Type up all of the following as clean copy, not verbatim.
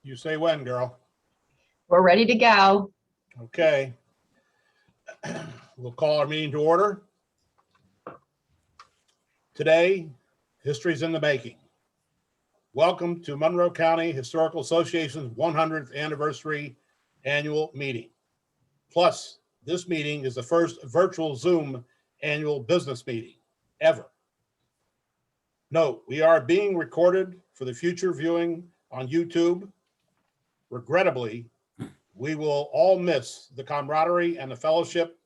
You say when, girl. We're ready to go. Okay. We'll call our meeting to order. Today, history's in the making. Welcome to Monroe County Historical Association's 100th anniversary annual meeting. Plus, this meeting is the first virtual Zoom annual business meeting ever. Note, we are being recorded for the future viewing on YouTube. Regrettably, we will all miss the camaraderie and the fellowship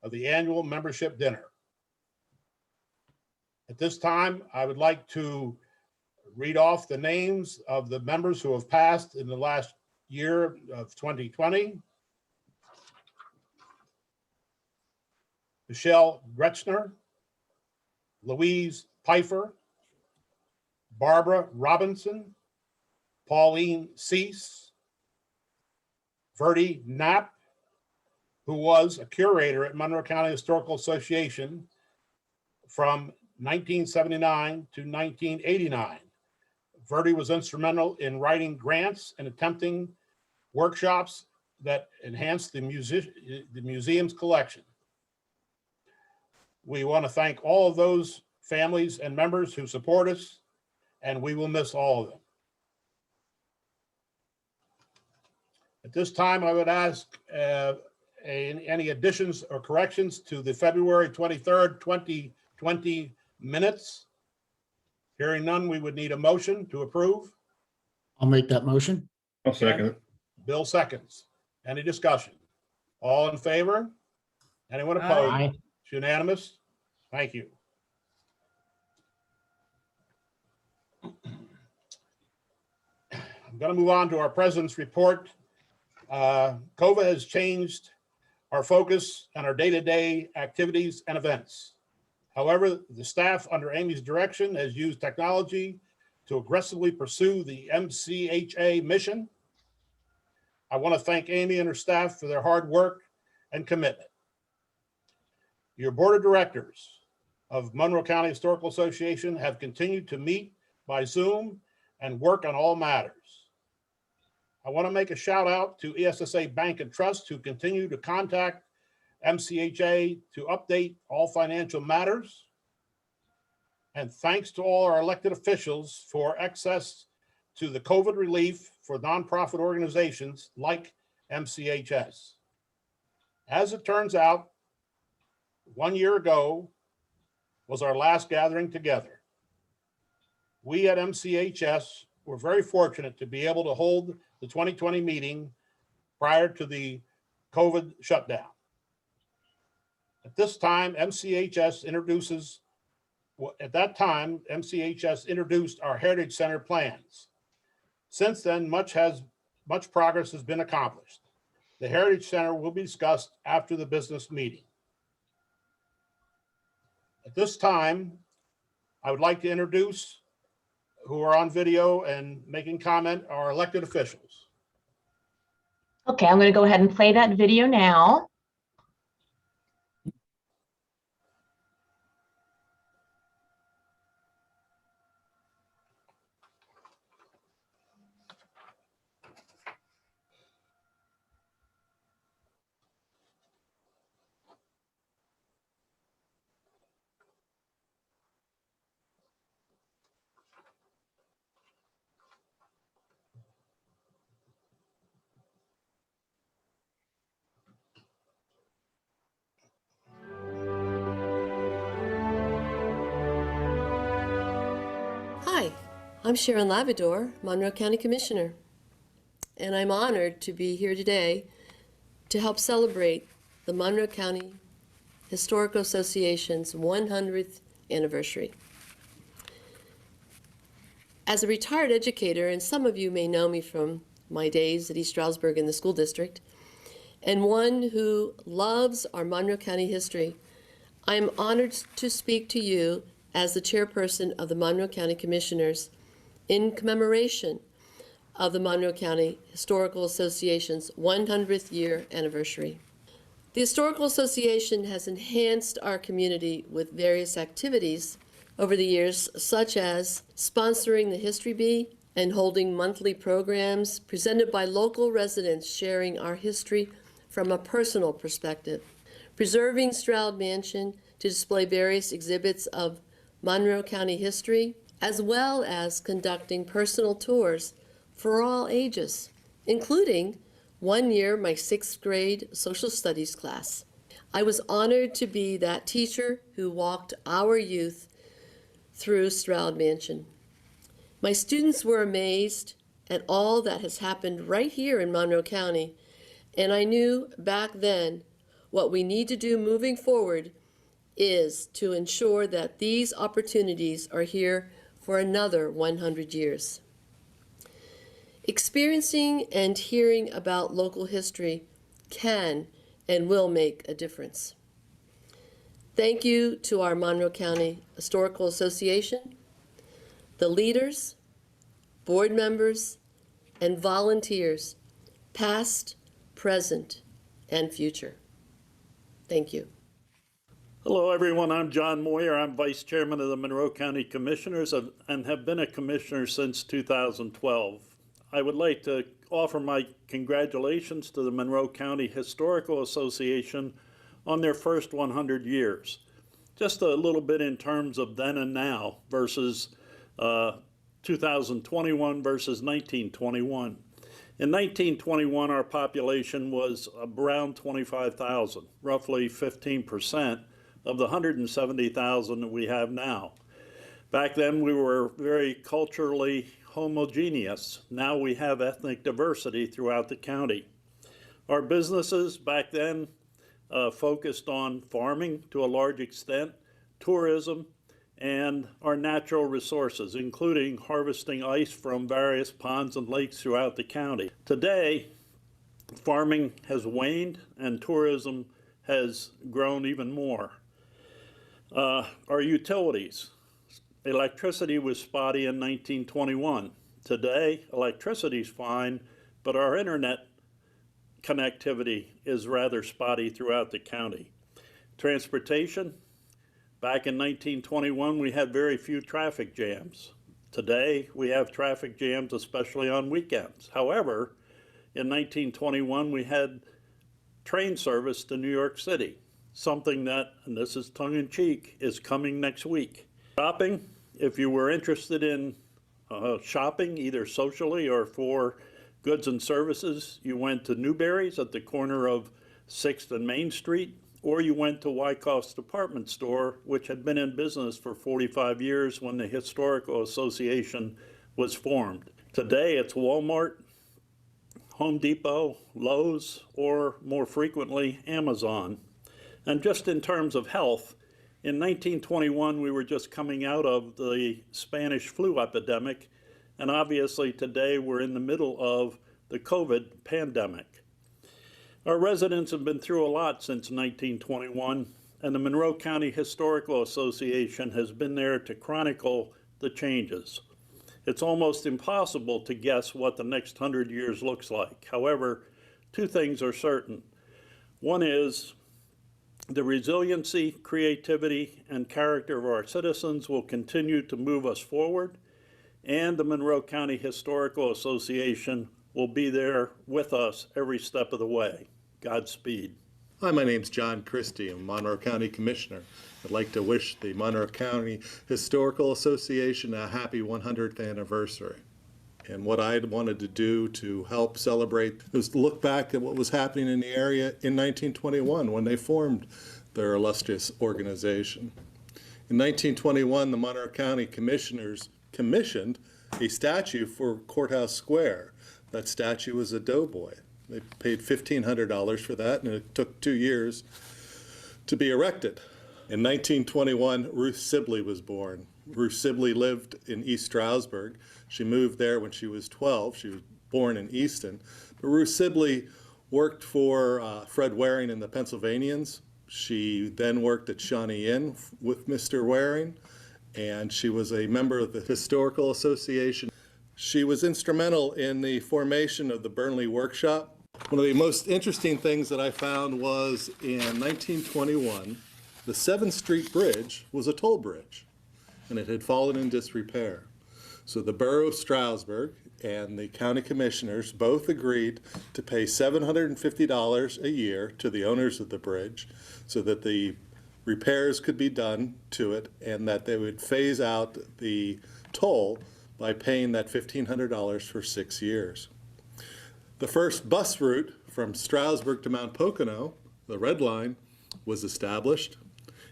of the annual membership dinner. At this time, I would like to read off the names of the members who have passed in the last year of 2020. Michelle Gretschner, Louise Pfeiffer, Barbara Robinson, Pauline Cease, Verdi Knapp, who was a curator at Monroe County Historical Association from 1979 to 1989. Verdi was instrumental in writing grants and attempting workshops that enhanced the museum's collection. We want to thank all of those families and members who support us, and we will miss all of them. At this time, I would ask any additions or corrections to the February 23rd, 2020 minutes. Hearing none, we would need a motion to approve. I'll make that motion. I'll second it. Bill seconds. Any discussion? All in favor? Anyone opposed? Aye. It's unanimous. Thank you. I'm going to move on to our president's report. COVID has changed our focus on our day-to-day activities and events. However, the staff under Amy's direction has used technology to aggressively pursue the MCHA mission. I want to thank Amy and her staff for their hard work and commitment. Your board of directors of Monroe County Historical Association have continued to meet by Zoom and work on all matters. I want to make a shout out to ESSA Bank and Trust, who continue to contact MCHA to update all financial matters. And thanks to all our elected officials for access to the COVID relief for nonprofit organizations like MCHS. As it turns out, 1 year ago was our last gathering together. We at MCHS were very fortunate to be able to hold the 2020 meeting prior to the COVID shutdown. At this time, MCHS introduced our Heritage Center plans. Since then, much progress has been accomplished. The Heritage Center will be discussed after the business meeting. At this time, I would like to introduce who are on video and making comment are elected officials. Okay, I'm going to go ahead and play that video now. Hi, I'm Sharon Lavador, Monroe County Commissioner, and I'm honored to be here today to help celebrate the Monroe County Historical Association's 100th anniversary. As a retired educator, and some of you may know me from my days at East Stroudsburg in the school district, and one who loves our Monroe County history, I am honored to speak to you as the chairperson of the Monroe County Commissioners in commemoration of the Monroe County Historical Association's 100th year anniversary. The Historical Association has enhanced our community with various activities over the years, such as sponsoring the History Bee and holding monthly programs presented by local residents sharing our history from a personal perspective. Preserving Stroud Mansion to display various exhibits of Monroe County history, as well as conducting personal tours for all ages, including one year my 6th grade social studies class. I was honored to be that teacher who walked our youth through Stroud Mansion. My students were amazed at all that has happened right here in Monroe County, and I knew back then what we need to do moving forward is to ensure that these opportunities are here for another 100 years. Experiencing and hearing about local history can and will make a difference. Thank you to our Monroe County Historical Association, the leaders, board members, and volunteers, past, present, and future. Thank you. Hello, everyone. I'm John Moyer. I'm Vice Chairman of the Monroe County Commissioners and have been a commissioner since 2012. I would like to offer my congratulations to the Monroe County Historical Association on their first 100 years. Just a little bit in terms of then and now versus 2021 versus 1921. In 1921, our population was around 25,000, roughly 15% of the 170,000 that we have now. Back then, we were very culturally homogeneous. Now we have ethnic diversity throughout the county. Our businesses back then focused on farming to a large extent, tourism, and our natural resources, including harvesting ice from various ponds and lakes throughout the county. Today, farming has waned and tourism has grown even more. Our utilities. Electricity was spotty in 1921. Today, electricity's fine, but our internet connectivity is rather spotty throughout the county. Transportation. Back in 1921, we had very few traffic jams. Today, we have traffic jams, especially on weekends. However, in 1921, we had train service to New York City, something that, and this is tongue-in-cheek, is coming next week. Shopping, if you were interested in shopping, either socially or for goods and services, you went to Newberry's at the corner of 6th and Main Street, or you went to Wyckoff's department store, which had been in business for 45 years when the Historical Association was formed. Today, it's Walmart, Home Depot, Lowe's, or more frequently, Amazon. And just in terms of health, in 1921, we were just coming out of the Spanish flu epidemic, and obviously today we're in the middle of the COVID pandemic. Our residents have been through a lot since 1921, and the Monroe County Historical Association has been there to chronicle the changes. It's almost impossible to guess what the next 100 years looks like. However, two things are certain. One is the resiliency, creativity, and character of our citizens will continue to move us forward, and the Monroe County Historical Association will be there with us every step of the way. Godspeed. Hi, my name's John Christie. I'm Monroe County Commissioner. I'd like to wish the Monroe County Historical Association a happy 100th anniversary. And what I wanted to do to help celebrate is look back at what was happening in the area in 1921 when they formed their illustrious organization. In 1921, the Monroe County Commissioners commissioned a statue for Courthouse Square. That statue was a doughboy. They paid $1,500 for that, and it took 2 years to be erected. In 1921, Ruth Sibley was born. Ruth Sibley lived in East Stroudsburg. She moved there when she was 12. She was born in Easton. But Ruth Sibley worked for Fred Waring and the Pennsylvanians. She then worked at Shawnee Inn with Mr. Waring, and she was a member of the Historical Association. She was instrumental in the formation of the Burnley Workshop. One of the most interesting things that I found was in 1921, the 7th Street Bridge was a toll bridge, and it had fallen in disrepair. So the Borough of Stroudsburg and the county commissioners both agreed to pay $750 a year to the owners of the bridge so that the repairs could be done to it and that they would phase out the toll by paying that $1,500 for 6 years. The first bus route from Stroudsburg to Mount Pocono, the Red Line, was established.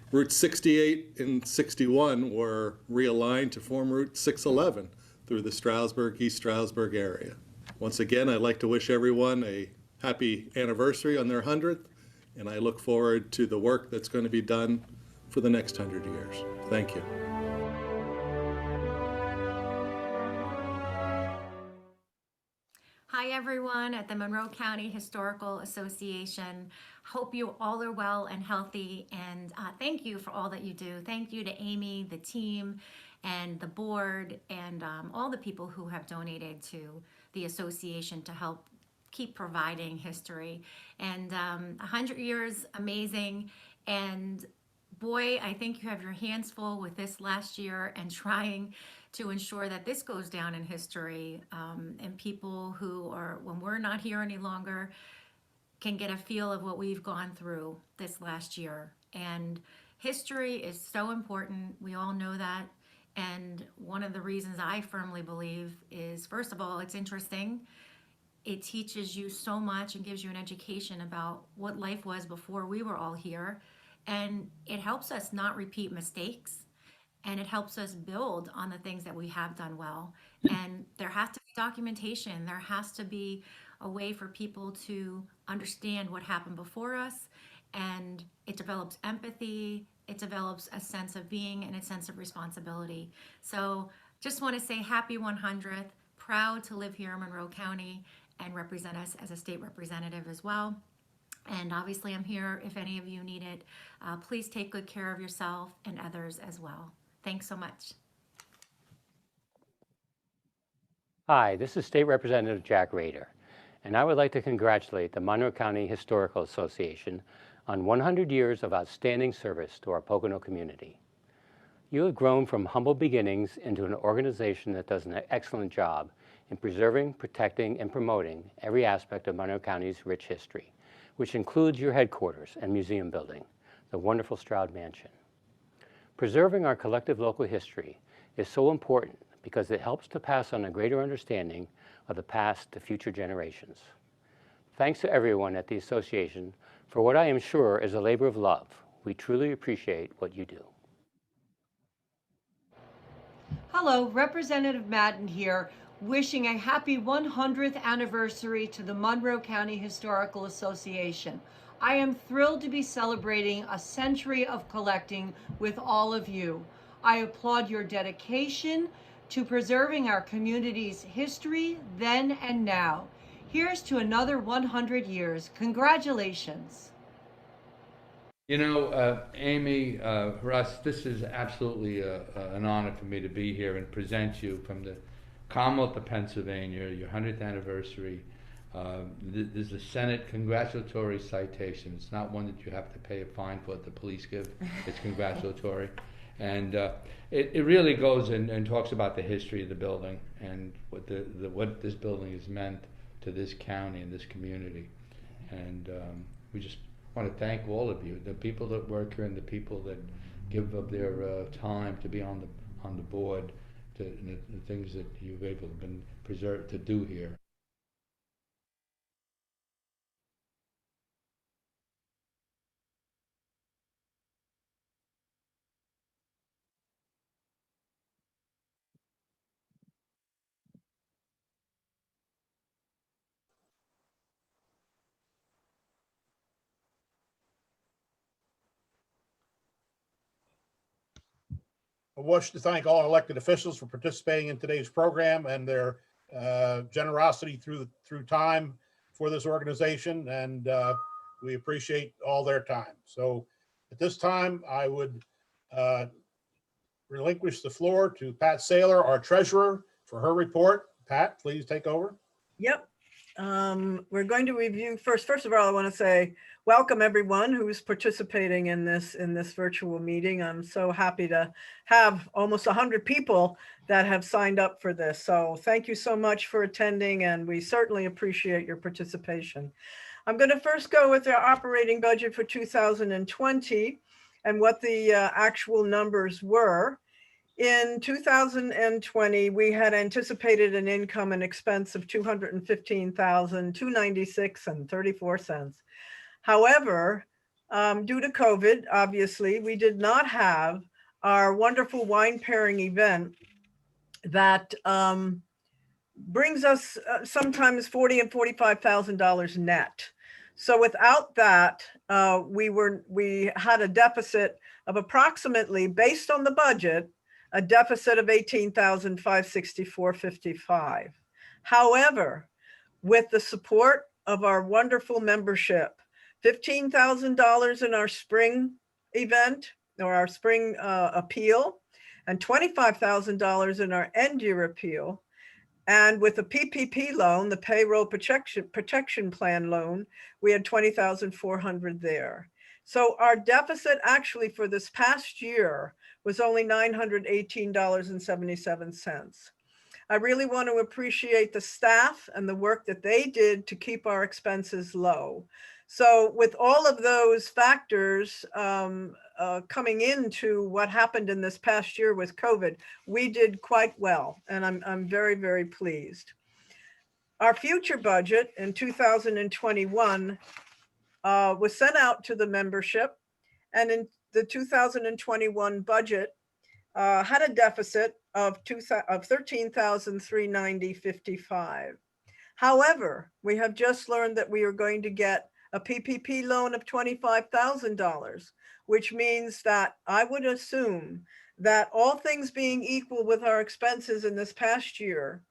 Route 68 and 61 were realigned to form Route 611 through the Stroudsburg, East Stroudsburg area. Once again, I'd like to wish everyone a happy anniversary on their 100th, and I look forward to the work that's going to be done for the next 100 years. Thank you. Hi, everyone at the Monroe County Historical Association. Hope you all are well and healthy, and thank you for all that you do. Thank you to Amy, the team, and the board, and all the people who have donated to the association to help keep providing history. And 100 years, amazing. And boy, I think you have your hands full with this last year and trying to ensure that this goes down in history, and people who are, when we're not here any longer, can get a feel of what we've gone through this last year. And history is so important. We all know that. And one of the reasons I firmly believe is, first of all, it's interesting. It teaches you so much and gives you an education about what life was before we were all here. And it helps us not repeat mistakes. And it helps us build on the things that we have done well. And there has to be documentation. There has to be a way for people to understand what happened before us. And it develops empathy. It develops a sense of being and a sense of responsibility. So just want to say happy 100th. Proud to live here in Monroe County and represent us as a state representative as well. And obviously I'm here if any of you need it. Please take good care of yourself and others as well. Thanks so much. Hi, this is State Representative Jack Rader, and I would like to congratulate the Monroe County Historical Association on 100 years of outstanding service to our Pocono community. You have grown from humble beginnings into an organization that does an excellent job in preserving, protecting, and promoting every aspect of Monroe County's rich history, which includes your headquarters and museum building, the wonderful Stroud Mansion. Preserving our collective local history is so important because it helps to pass on a greater understanding of the past to future generations. Thanks to everyone at the association for what I am sure is a labor of love. We truly appreciate what you do. Hello, Representative Madden here, wishing a happy 100th anniversary to the Monroe County Historical Association. I am thrilled to be celebrating a century of collecting with all of you. I applaud your dedication to preserving our community's history then and now. Here's to another 100 years. Congratulations. You know, Amy, Russ, this is absolutely an honor for me to be here and present you from the Commonwealth of Pennsylvania, your 100th anniversary. There's a Senate congratulatory citation. It's not one that you have to pay a fine for, the police give. It's congratulatory. And it really goes and talks about the history of the building and what this building has meant to this county and this community. And we just want to thank all of you, the people that work here and the people that give up their time to be on the board, to the things that you've able to been preserved to do here. I wish to thank all elected officials for participating in today's program and their generosity through time for this organization, and we appreciate all their time. So at this time, I would relinquish the floor to Pat Saylor, our treasurer, for her report. Pat, please take over. Yep. We're going to review first of all, I want to say welcome everyone who's participating in this virtual meeting. I'm so happy to have almost 100 people that have signed up for this. So thank you so much for attending, and we certainly appreciate your participation. I'm going to first go with our operating budget for 2020 and what the actual numbers were. In 2020, we had anticipated an income and expense of $215,296.34. However, due to COVID, obviously, we did not have our wonderful wine pairing event that brings us sometimes $40,000 and $45,000 net. So without that, we had a deficit of approximately, based on the budget, a deficit of $18,564.55. However, with the support of our wonderful membership, $15,000 in our spring event or our spring appeal, and $25,000 in our end year appeal, and with the PPP loan, the payroll protection plan loan, we had $20,400 there. So our deficit actually for this past year was only $918.77. I really want to appreciate the staff and the work that they did to keep our expenses low. So with all of those factors coming into what happened in this past year with COVID, we did quite well, and I'm very, very pleased. Our future budget in 2021 was sent out to the membership, and in the 2021 budget had a deficit of $13,390.55. However, we have just learned that we are going to get a PPP loan of $25,000, which means that I would assume that all things being equal with our expenses in this past year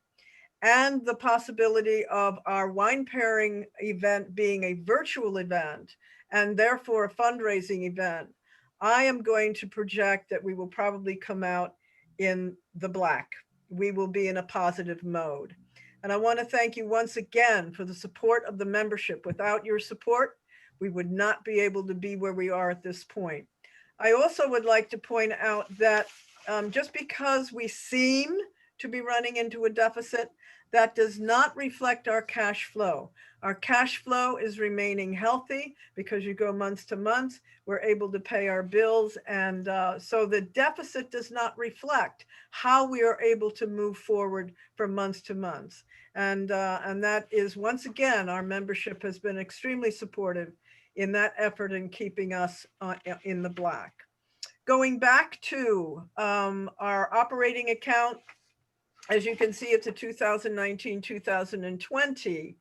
and the possibility of our wine pairing event being a virtual event and therefore a fundraising event, I am going to project that we will probably come out in the black. We will be in a positive mode. And I want to thank you once again for the support of the membership. Without your support, we would not be able to be where we are at this point. I also would like to point out that just because we seem to be running into a deficit, that does not reflect our cash flow. Our cash flow is remaining healthy because you go month to month, we're able to pay our bills. And so the deficit does not reflect how we are able to move forward from month to month. And that is, once again, our membership has been extremely supportive in that effort in keeping us in the black. Going back to our operating account, as you can see, it's a 2019-2020.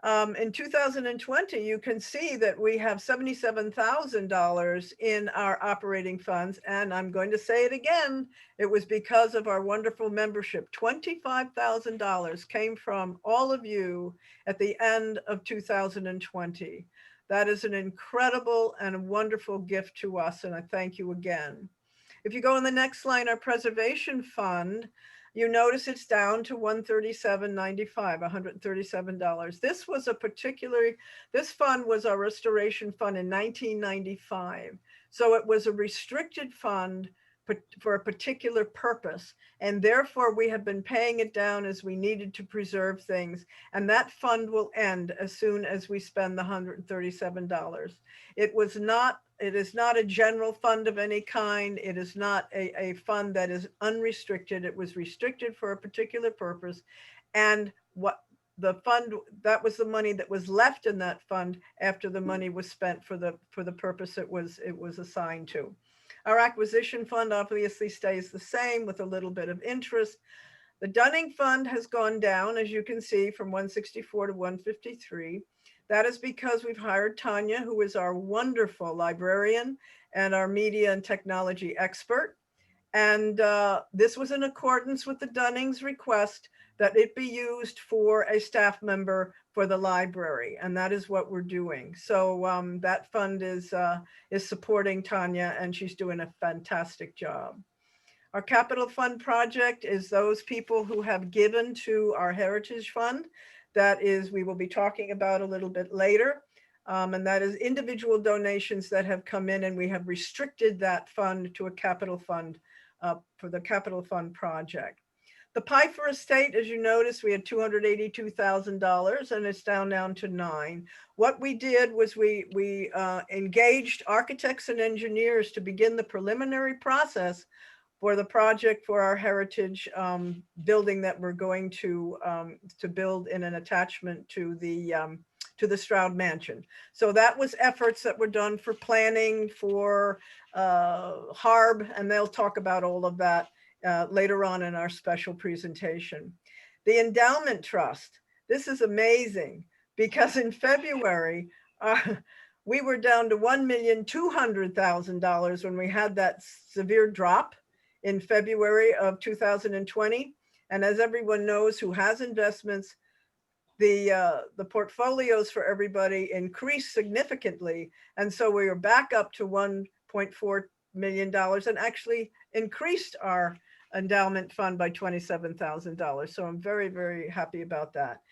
In 2020, you can see that we have $77,000 in our operating funds. And I'm going to say it again, it was because of our wonderful membership. $25,000 came from all of you at the end of 2020. That is an incredible and a wonderful gift to us, and I thank you again. If you go on the next line, our preservation fund, you notice it's down to $137.95, $137. This fund was our restoration fund in 1995. So it was a restricted fund for a particular purpose. And therefore we have been paying it down as we needed to preserve things. And that fund will end as soon as we spend the $137. It is not a general fund of any kind. It is not a fund that is unrestricted. It was restricted for a particular purpose. And what the fund, that was the money that was left in that fund after the money was spent for the purpose it was assigned to. Our acquisition fund obviously stays the same with a little bit of interest. The Dunning fund has gone down, as you can see, from 164 to 153. That is because we've hired Tanya, who is our wonderful librarian and our media and technology expert. And this was in accordance with the Dunning's request that it be used for a staff member for the library. And that is what we're doing. So that fund is supporting Tanya, and she's doing a fantastic job. Our capital fund project is those people who have given to our heritage fund. that is, we will be talking about a little bit later. And that is individual donations that have come in, and we have restricted that fund to a capital fund for the capital fund project. The pie for estate, as you notice, we had $282,000 and it's down to $9,000. What we did was we engaged architects and engineers to begin the preliminary process for the project for our heritage building that we're going to build in an attachment to the Stroud Mansion. So that was efforts that were done for planning, for HARB, and they'll talk about all of that later on in our special presentation. The Endowment Trust, this is amazing because in February, we were down to $1,200,000 when we had that severe drop in February of 2020. And as everyone knows who has investments, the portfolios for everybody increased significantly. And so we are back up to $1.4 million and actually increased our endowment fund by $27,000. So I'm very, very happy about that.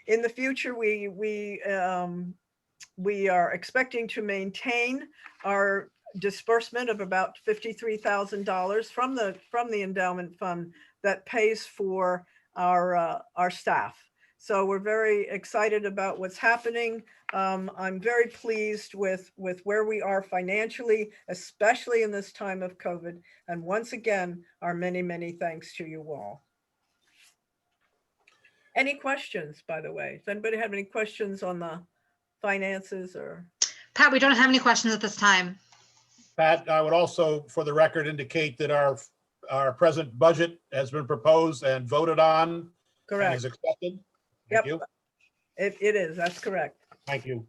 In the future, we are expecting to maintain our disbursement of about $53,000 from the endowment fund that pays for our staff. So we're very excited about what's happening. I'm very pleased with where we are financially, especially in this time of COVID. And once again, our many, many thanks to you all. Any questions, by the way? Does anybody have any questions on the finances or? Pat, we don't have any questions at this time. Pat, I would also, for the record, indicate that our present budget has been proposed and voted on. Correct. And is accepted. Yep. Thank you. It is, that's correct. Thank you.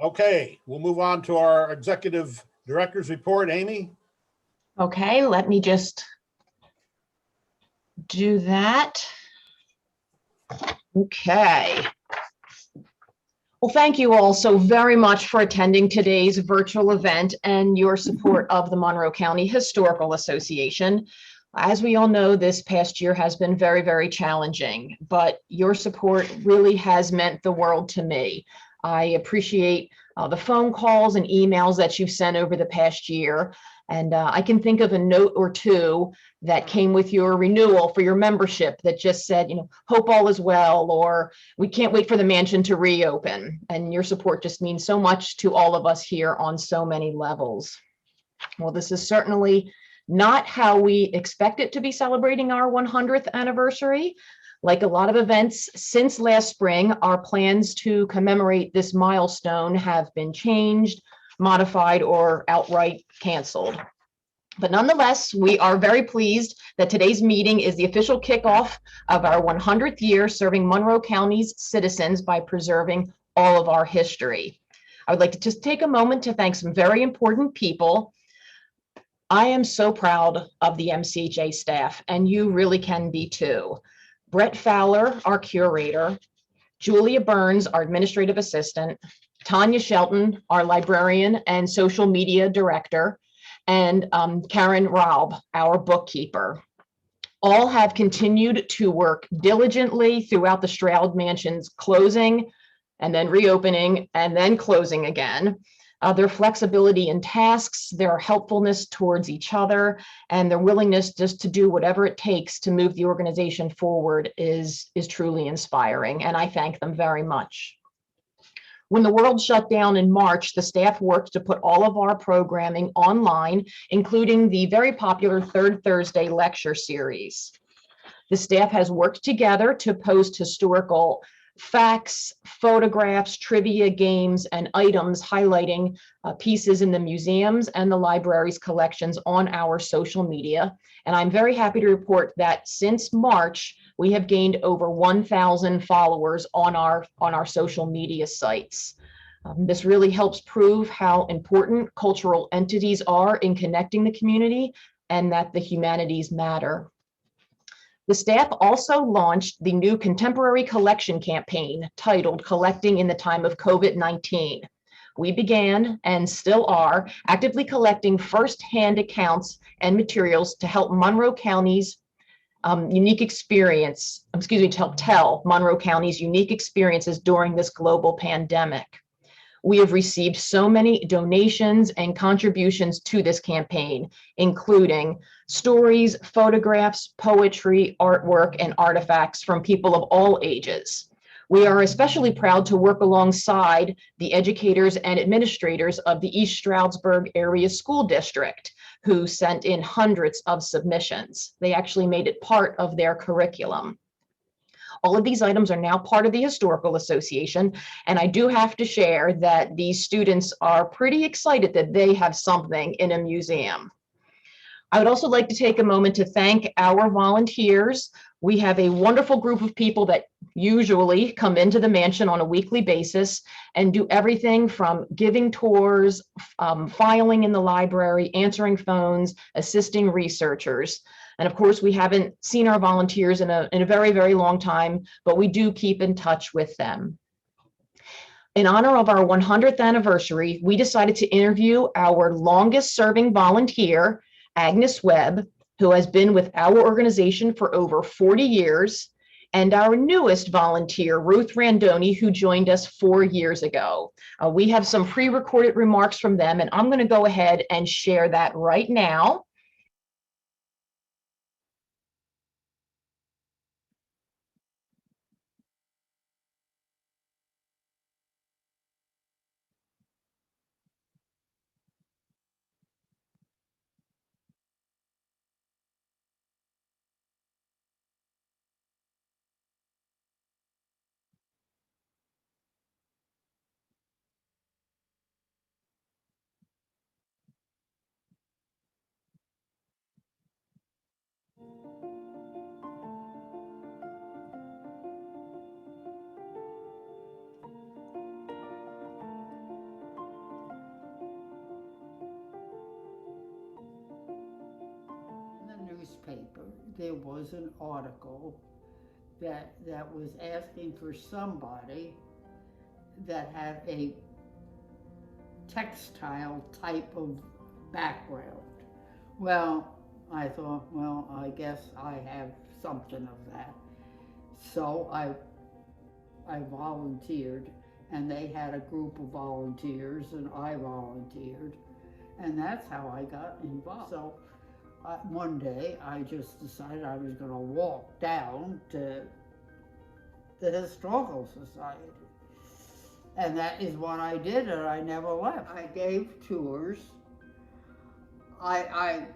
Okay, we'll move on to our executive director's report. Amy? Okay, let me just do that. Okay. Well, thank you all so very much for attending today's virtual event and your support of the Monroe County Historical Association. As we all know, this past year has been very, very challenging, but your support really has meant the world to me. I appreciate the phone calls and emails that you've sent over the past year. And I can think of a note or two that came with your renewal for your membership that just said, hope all is well, or we can't wait for the mansion to reopen. And your support just means so much to all of us here on so many levels. Well, this is certainly not how we expected to be celebrating our 100th anniversary. Like a lot of events since last spring, our plans to commemorate this milestone have been changed, modified, or outright canceled. But nonetheless, we are very pleased that today's meeting is the official kickoff of our 100th year serving Monroe County's citizens by preserving all of our history. I would like to just take a moment to thank some very important people. I am so proud of the MCJ staff, and you really can be too. Brett Fowler, our curator, Julia Burns, our administrative assistant, Tanya Shelton, our librarian and social media director, and Karen Raub, our bookkeeper. All have continued to work diligently throughout the Stroud Mansion's closing and then reopening and then closing again. Their flexibility in tasks, their helpfulness towards each other, and their willingness just to do whatever it takes to move the organization forward is truly inspiring, and I thank them very much. When the world shut down in March, the staff worked to put all of our programming online, including the very popular Third Thursday lecture series. The staff has worked together to post historical facts, photographs, trivia, games, and items highlighting pieces in the museums and the library's collections on our social media. And I'm very happy to report that since March, we have gained over 1,000 followers on our social media sites. This really helps prove how important cultural entities are in connecting the community and that the humanities matter. The staff also launched the new contemporary collection campaign titled Collecting in the Time of COVID-19. We began and still are actively collecting firsthand accounts and materials to help Monroe County's unique experience, excuse me, to tell Monroe County's unique experiences during this global pandemic. We have received so many donations and contributions to this campaign, including stories, photographs, poetry, artwork, and artifacts from people of all ages. We are especially proud to work alongside the educators and administrators of the East Stroudsburg Area School District, who sent in hundreds of submissions. They actually made it part of their curriculum. All of these items are now part of the Historical Association, and I do have to share that these students are pretty excited that they have something in a museum. I would also like to take a moment to thank our volunteers. We have a wonderful group of people that usually come into the mansion on a weekly basis and do everything from giving tours, filing in the library, answering phones, assisting researchers. And of course, we haven't seen our volunteers in a very, very long time, but we do keep in touch with them. In honor of our 100th anniversary, we decided to interview our longest serving volunteer, Agnes Webb, who has been with our organization for over 40 years, and our newest volunteer, Ruth Randoni, who joined us 4 years ago. We have some pre-recorded remarks from them, and I'm going to go ahead and share that right now. Newspaper, there was an article that was asking for somebody that had a textile type of background. Well, I thought, well, I guess I have something of that. So I volunteered, and they had a group of volunteers, and I volunteered, and that's how I got involved. So one day, I just decided I was going to walk down to the Historical Society. And that is what I did, and I never left. I gave tours. I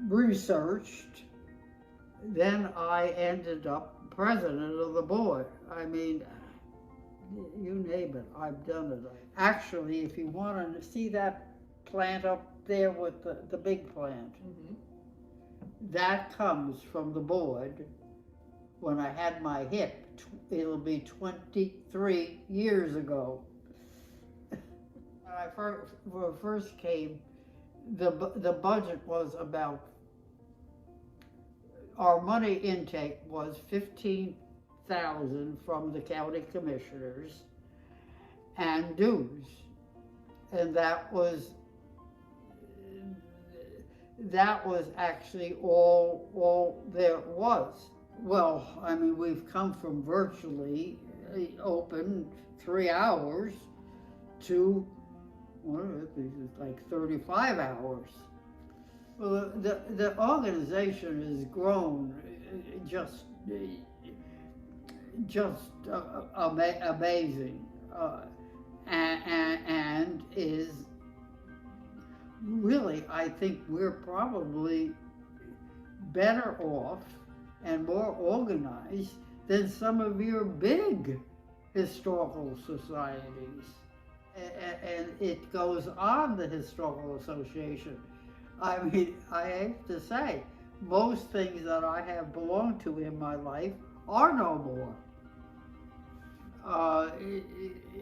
researched. Then I ended up president of the board. I mean, you name it, I've done it. Actually, if you want to see that plant up there with the big plant, that comes from the board when I had my hip. It'll be 23 years ago. When I first came, the budget was about, our money intake was $15,000 from the county commissioners and dues, and that was actually all there was. Well, I mean, we've come from virtually open 3 hours to, what is it, like 35 hours. Well, the organization has grown just amazing, and is really, I think we're probably better off and more organized than some of your big historical societies. And it goes on the Historical Association. I mean, I have to say, most things that I have belonged to in my life are no more.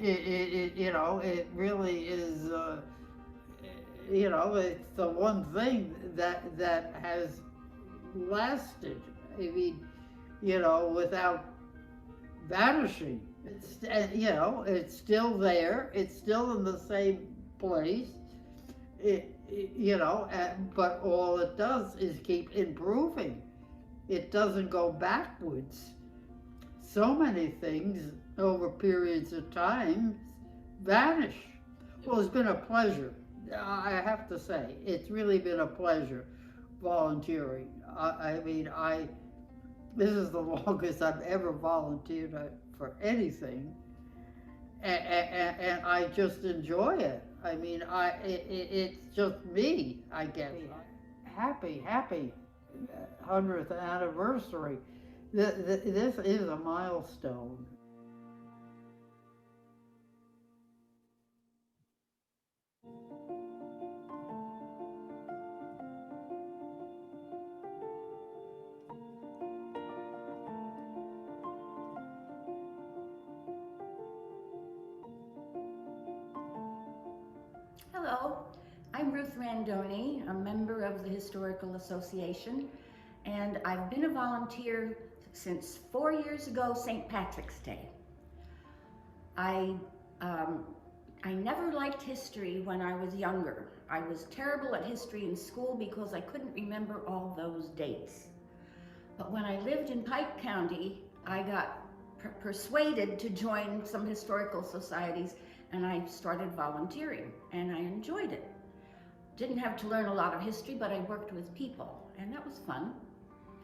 You know, it really is, you know, it's the one thing that has lasted. I mean, you know, without vanishing. It's, you know, it's still there. It's still in the same place. You know, but all it does is keep improving. it doesn't go backwards. So many things over periods of time vanish. Well, it's been a pleasure. I have to say, it's really been a pleasure volunteering. This is the longest I've ever volunteered for anything, and I just enjoy it. I mean, it's just me, I guess. Happy 100th anniversary. This is a milestone. Hello, I'm Ruth Randoni, a member of the Historical Association, and I've been a volunteer since 4 years ago, St. Patrick's Day. I never liked history when I was younger. I was terrible at history in school because I couldn't remember all those dates. But when I lived in Pike County, I got persuaded to join some historical societies, and I started volunteering, and I enjoyed it. Didn't have to learn a lot of history, but I worked with people, and that was fun.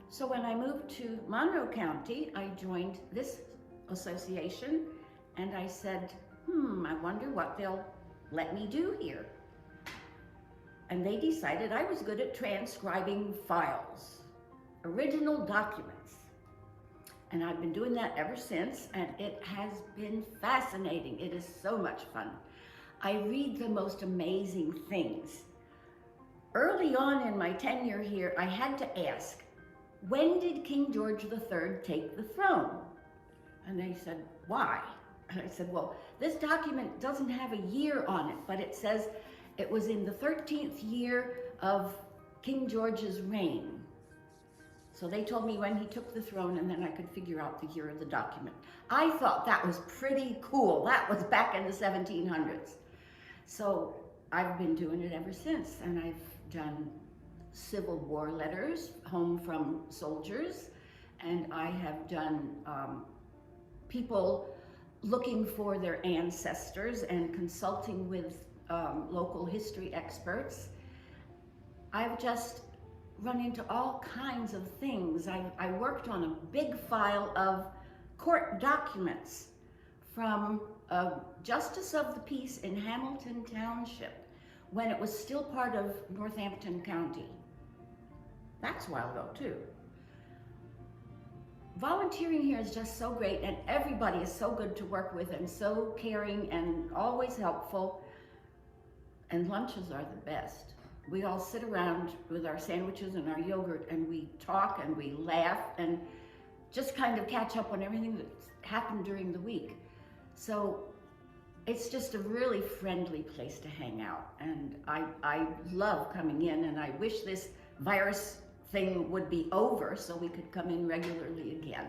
So when I moved to Monroe County, I joined this association, and I said, I wonder what they'll let me do here. And they decided I was good at transcribing files, original documents. And I've been doing that ever since, and it has been fascinating. It is so much fun. I read the most amazing things. Early on in my tenure here, I had to ask, when did King George III take the throne? And they said, why? And I said, well, this document doesn't have a year on it, but it says it was in the 13th year of King George's reign. So they told me when he took the throne, and then I could figure out the year of the document. I thought that was pretty cool. That was back in the 1700s. So I've been doing it ever since, and I've done Civil War letters home from soldiers, and I have done people looking for their ancestors and consulting with local history experts. I've just run into all kinds of things. I worked on a big file of court documents from a justice of the peace in Hamilton Township when it was still part of Northampton County. That's a while ago too. Volunteering here is just so great, and everybody is so good to work with and so caring and always helpful, and lunches are the best. We all sit around with our sandwiches and our yogurt, and we talk and we laugh and just kind of catch up on everything that's happened during the week. So it's just a really friendly place to hang out, and I love coming in, and I wish this virus thing would be over so we could come in regularly again.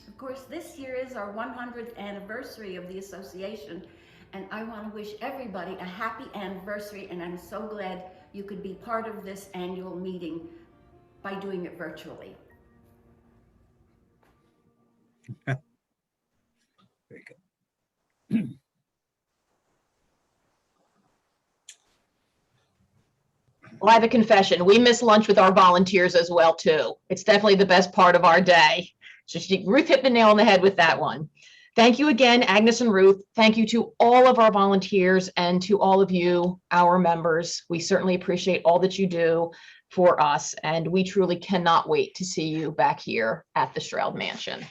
Of course, this year is our 100th anniversary of the association, and I want to wish everybody a happy anniversary, and I'm so glad you could be part of this annual meeting by doing it virtually. Very good. Well, I have a confession. We miss lunch with our volunteers as well, too. It's definitely the best part of our day. So Ruth hit the nail on the head with that one. Thank you again, Agnes and Ruth. Thank you to all of our volunteers and to all of you, our members. We certainly appreciate all that you do for us, and we truly cannot wait to see you back here at the Stroud Mansion.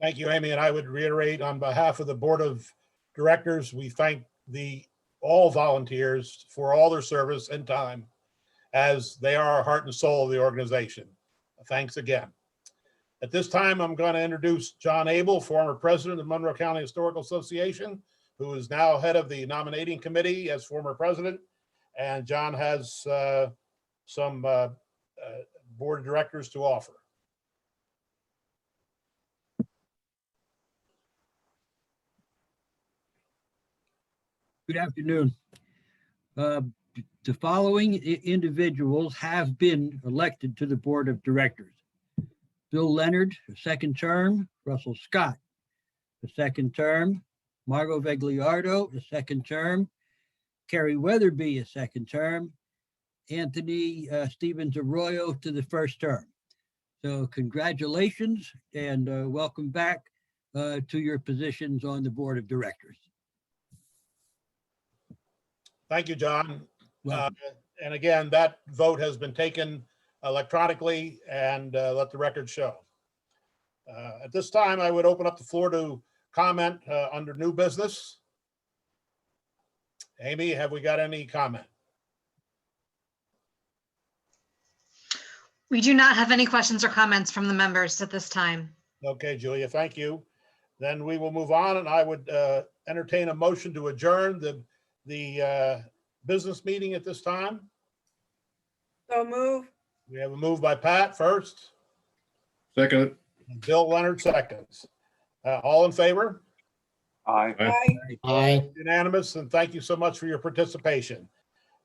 Thank you, Amy. And I would reiterate on behalf of the Board of Directors, we thank all volunteers for all their service and time, as they are our heart and soul of the organization. Thanks again. At this time, I'm going to introduce John Abel, former president of Monroe County Historical Association, who is now head of the nominating committee as former president. And John has some board of directors to offer. Good afternoon. The following individuals have been elected to the Board of Directors. Bill Leonard, a second term. Russell Scott, a second term. Margot Vegliardo, a second term. Carrie Weatherby, a second term. Anthony Stevens Arroyo to the first term. So congratulations and welcome back to your positions on the Board of Directors. Thank you, John. Welcome. And again, that vote has been taken electronically and let the record show. At this time, I would open up the floor to comment under new business. Amy, have we got any comment? We do not have any questions or comments from the members at this time. Okay, Julia, thank you. Then we will move on, and I would entertain a motion to adjourn the business meeting at this time. So move. We have a move by Pat first. Second. And Bill Leonard seconds. All in favor? Aye. Aye. Unanimous, and thank you so much for your participation.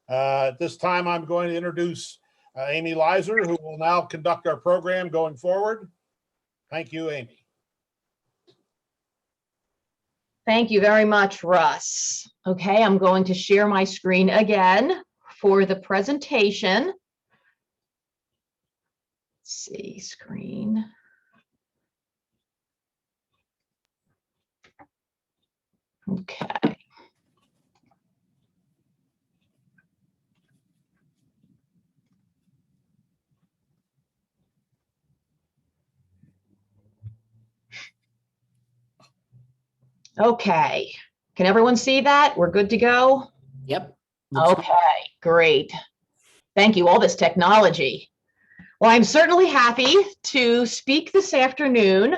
At this time, I'm going to introduce Amy Leiser, who will now conduct our program going forward. Thank you, Amy. Thank you very much, Russ. Okay, I'm going to share my screen again for the presentation. Let's see, screen. Okay. Okay, can everyone see that? We're good to go? Yep. Okay, great. Thank you, all this technology. Well, I'm certainly happy to speak this afternoon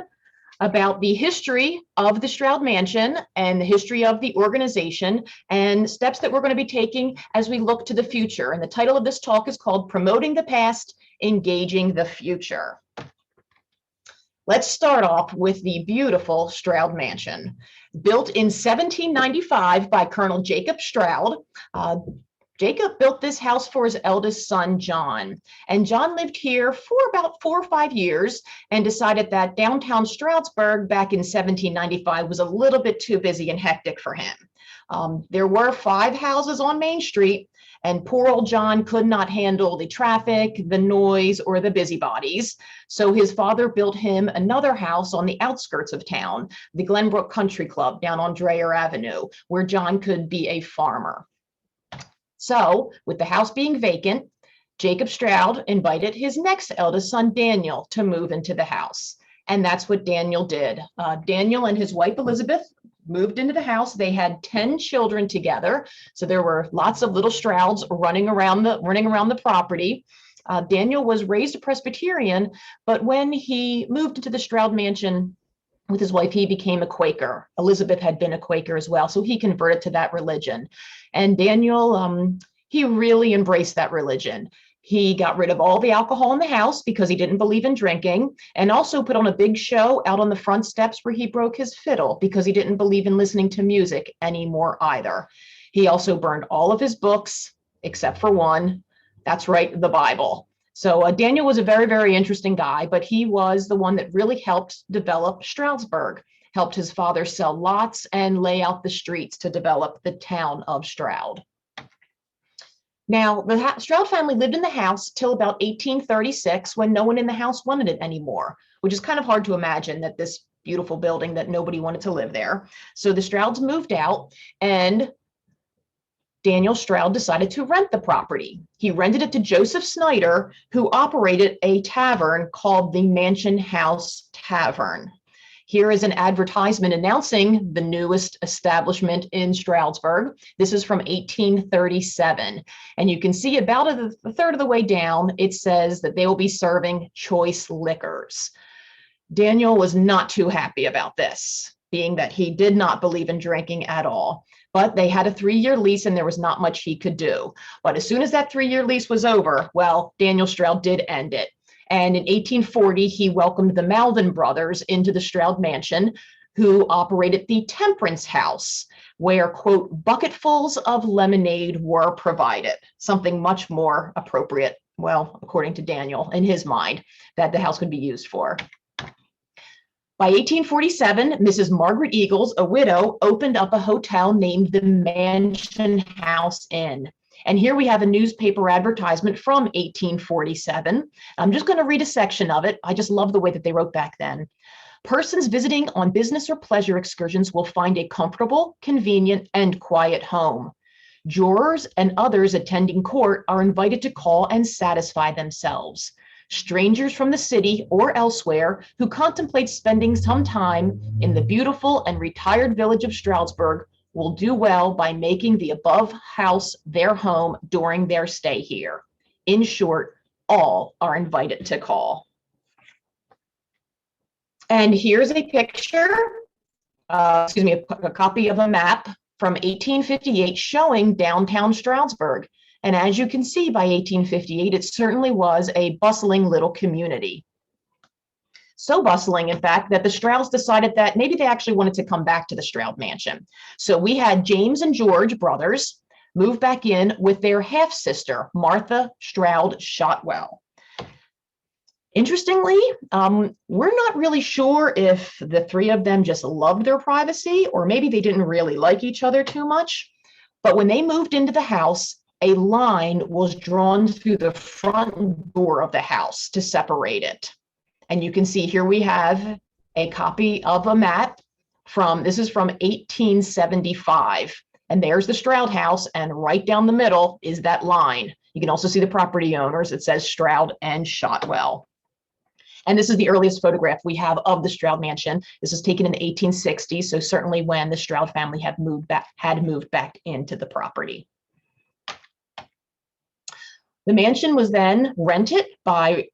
about the history of the Stroud Mansion and the history of the organization and steps that we're going to be taking as we look to the future. And the title of this talk is called Promoting the Past, Engaging the Future. Let's start off with the beautiful Stroud Mansion. Built in 1795 by Colonel Jacob Stroud. Jacob built this house for his eldest son, John. And John lived here for about 4 or 5 years and decided that downtown Stroudsburg back in 1795 was a little bit too busy and hectic for him. There were 5 houses on Main Street, and poor old John could not handle the traffic, the noise, or the busybodies. So his father built him another house on the outskirts of town, the Glenbrook Country Club down on Dreyer Avenue, where John could be a farmer. So with the house being vacant, Jacob Stroud invited his next eldest son, Daniel, to move into the house. And that's what Daniel did. Daniel and his wife, Elizabeth, moved into the house. They had 10 children together. So there were lots of little Strouds running around the property. Daniel was raised a Presbyterian, but when he moved into the Stroud Mansion with his wife, he became a Quaker. Elizabeth had been a Quaker as well, so he converted to that religion. And Daniel, he really embraced that religion. He got rid of all the alcohol in the house because he didn't believe in drinking, and also put on a big show out on the front steps where he broke his fiddle because he didn't believe in listening to music anymore either. He also burned all of his books except for one. That's right, the Bible. So Daniel was a very, very interesting guy, but he was the one that really helped develop Stroudsburg, helped his father sell lots and lay out the streets to develop the town of Stroud. Now, the Stroud family lived in the house till about 1836 when no one in the house wanted it anymore, which is kind of hard to imagine that this beautiful building that nobody wanted to live there. So the Strouds moved out and Daniel Stroud decided to rent the property. He rented it to Joseph Snyder, who operated a tavern called the Mansion House Tavern. Here is an advertisement announcing the newest establishment in Stroudsburg. This is from 1837. And you can see about a third of the way down, it says that they will be serving choice liquors. Daniel was not too happy about this, being that he did not believe in drinking at all. But they had a 3-year lease and there was not much he could do. But as soon as that 3-year lease was over, well, Daniel Stroud did end it. And in 1840, he welcomed the Malvin brothers into the Stroud Mansion. who operated the Temperance House, where, quote, bucketfuls of lemonade were provided, something much more appropriate, well, according to Daniel, in his mind, that the house could be used for. By 1847, Mrs. Margaret Eagles, a widow, opened up a hotel named the Mansion House Inn. And here we have a newspaper advertisement from 1847. I'm just going to read a section of it. I just love the way that they wrote back then. Persons visiting on business or pleasure excursions will find a comfortable, convenient, and quiet home. Jurors and others attending court are invited to call and satisfy themselves. Strangers from the city or elsewhere who contemplate spending some time in the beautiful and retired village of Stroudsburg will do well by making the above house their home during their stay here. In short, all are invited to call. And here's a picture, a copy of a map from 1858 showing downtown Stroudsburg. And as you can see, by 1858, it certainly was a bustling little community. So bustling, in fact, that the Strouds decided that maybe they actually wanted to come back to the Stroud Mansion. So we had James and George, brothers, move back in with their half-sister, Martha Stroud Shotwell. Interestingly, we're not really sure if the three of them just loved their privacy or maybe they didn't really like each other too much. But when they moved into the house, a line was drawn through the front door of the house to separate it. And you can see here we have a copy of a map this is from 1875. And there's the Stroud house, and right down the middle is that line. You can also see the property owners. It says Stroud and Shotwell. And this is the earliest photograph we have of the Stroud Mansion. This is taken in the 1860s, so certainly when the Stroud family had moved back into the property. The mansion was then rented by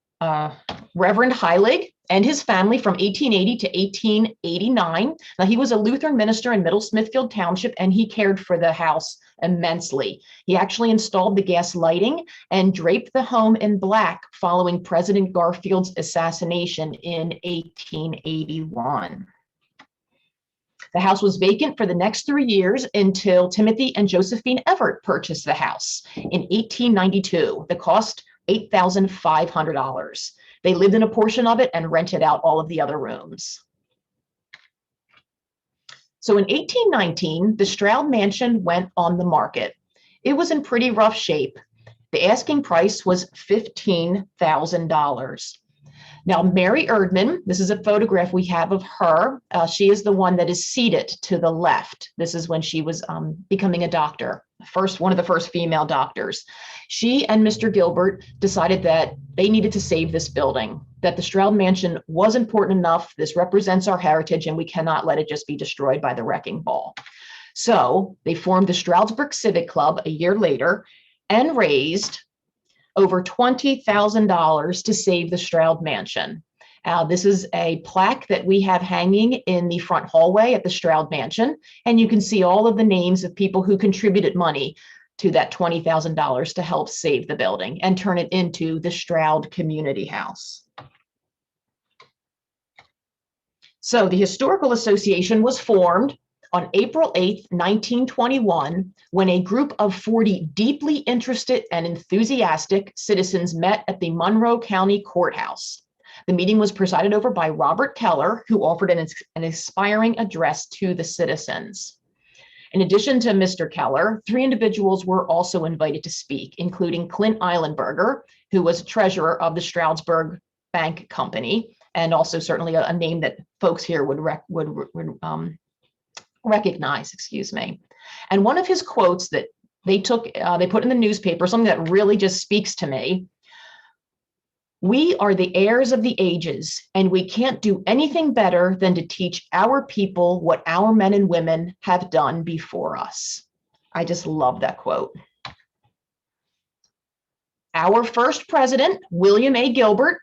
Reverend Heilig and his family from 1880 to 1889. Now, he was a Lutheran minister in Middle Smithfield Township, and he cared for the house immensely. He actually installed the gas lighting and draped the home in black following President Garfield's assassination in 1881. The house was vacant for the next 3 years until Timothy and Josephine Everett purchased the house in 1892. The cost, $8,500. They lived in a portion of it and rented out all of the other rooms. So in 1819, the Stroud Mansion went on the market. It was in pretty rough shape. The asking price was $15,000. Now, Mary Erdman, this is a photograph we have of her. She is the one that is seated to the left. This is when she was becoming a doctor, one of the first female doctors. She and Mr. Gilbert decided that they needed to save this building, that the Stroud Mansion was important enough. This represents our heritage, and we cannot let it just be destroyed by the wrecking ball. So they formed the Stroudsburg Civic Club a year later and raised over $20,000 to save the Stroud Mansion. This is a plaque that we have hanging in the front hallway at the Stroud Mansion, and you can see all of the names of people who contributed money to that $20,000 to help save the building and turn it into the Stroud Community House. So the Historical Association was formed on April 8th, 1921, when a group of 40 deeply interested and enthusiastic citizens met at the Monroe County Courthouse. The meeting was presided over by Robert Keller, who offered an inspiring address to the citizens. In addition to Mr. Keller, 3 individuals were also invited to speak, including Clint Eilenberger, who was treasurer of the Stroudsburg Bank Company, and also certainly a name that folks here would recognize, excuse me. And one of his quotes that they put in the newspaper, something that really just speaks to me. We are the heirs of the ages, and we can't do anything better than to teach our people what our men and women have done before us. I just love that quote. Our first president, William A. Gilbert,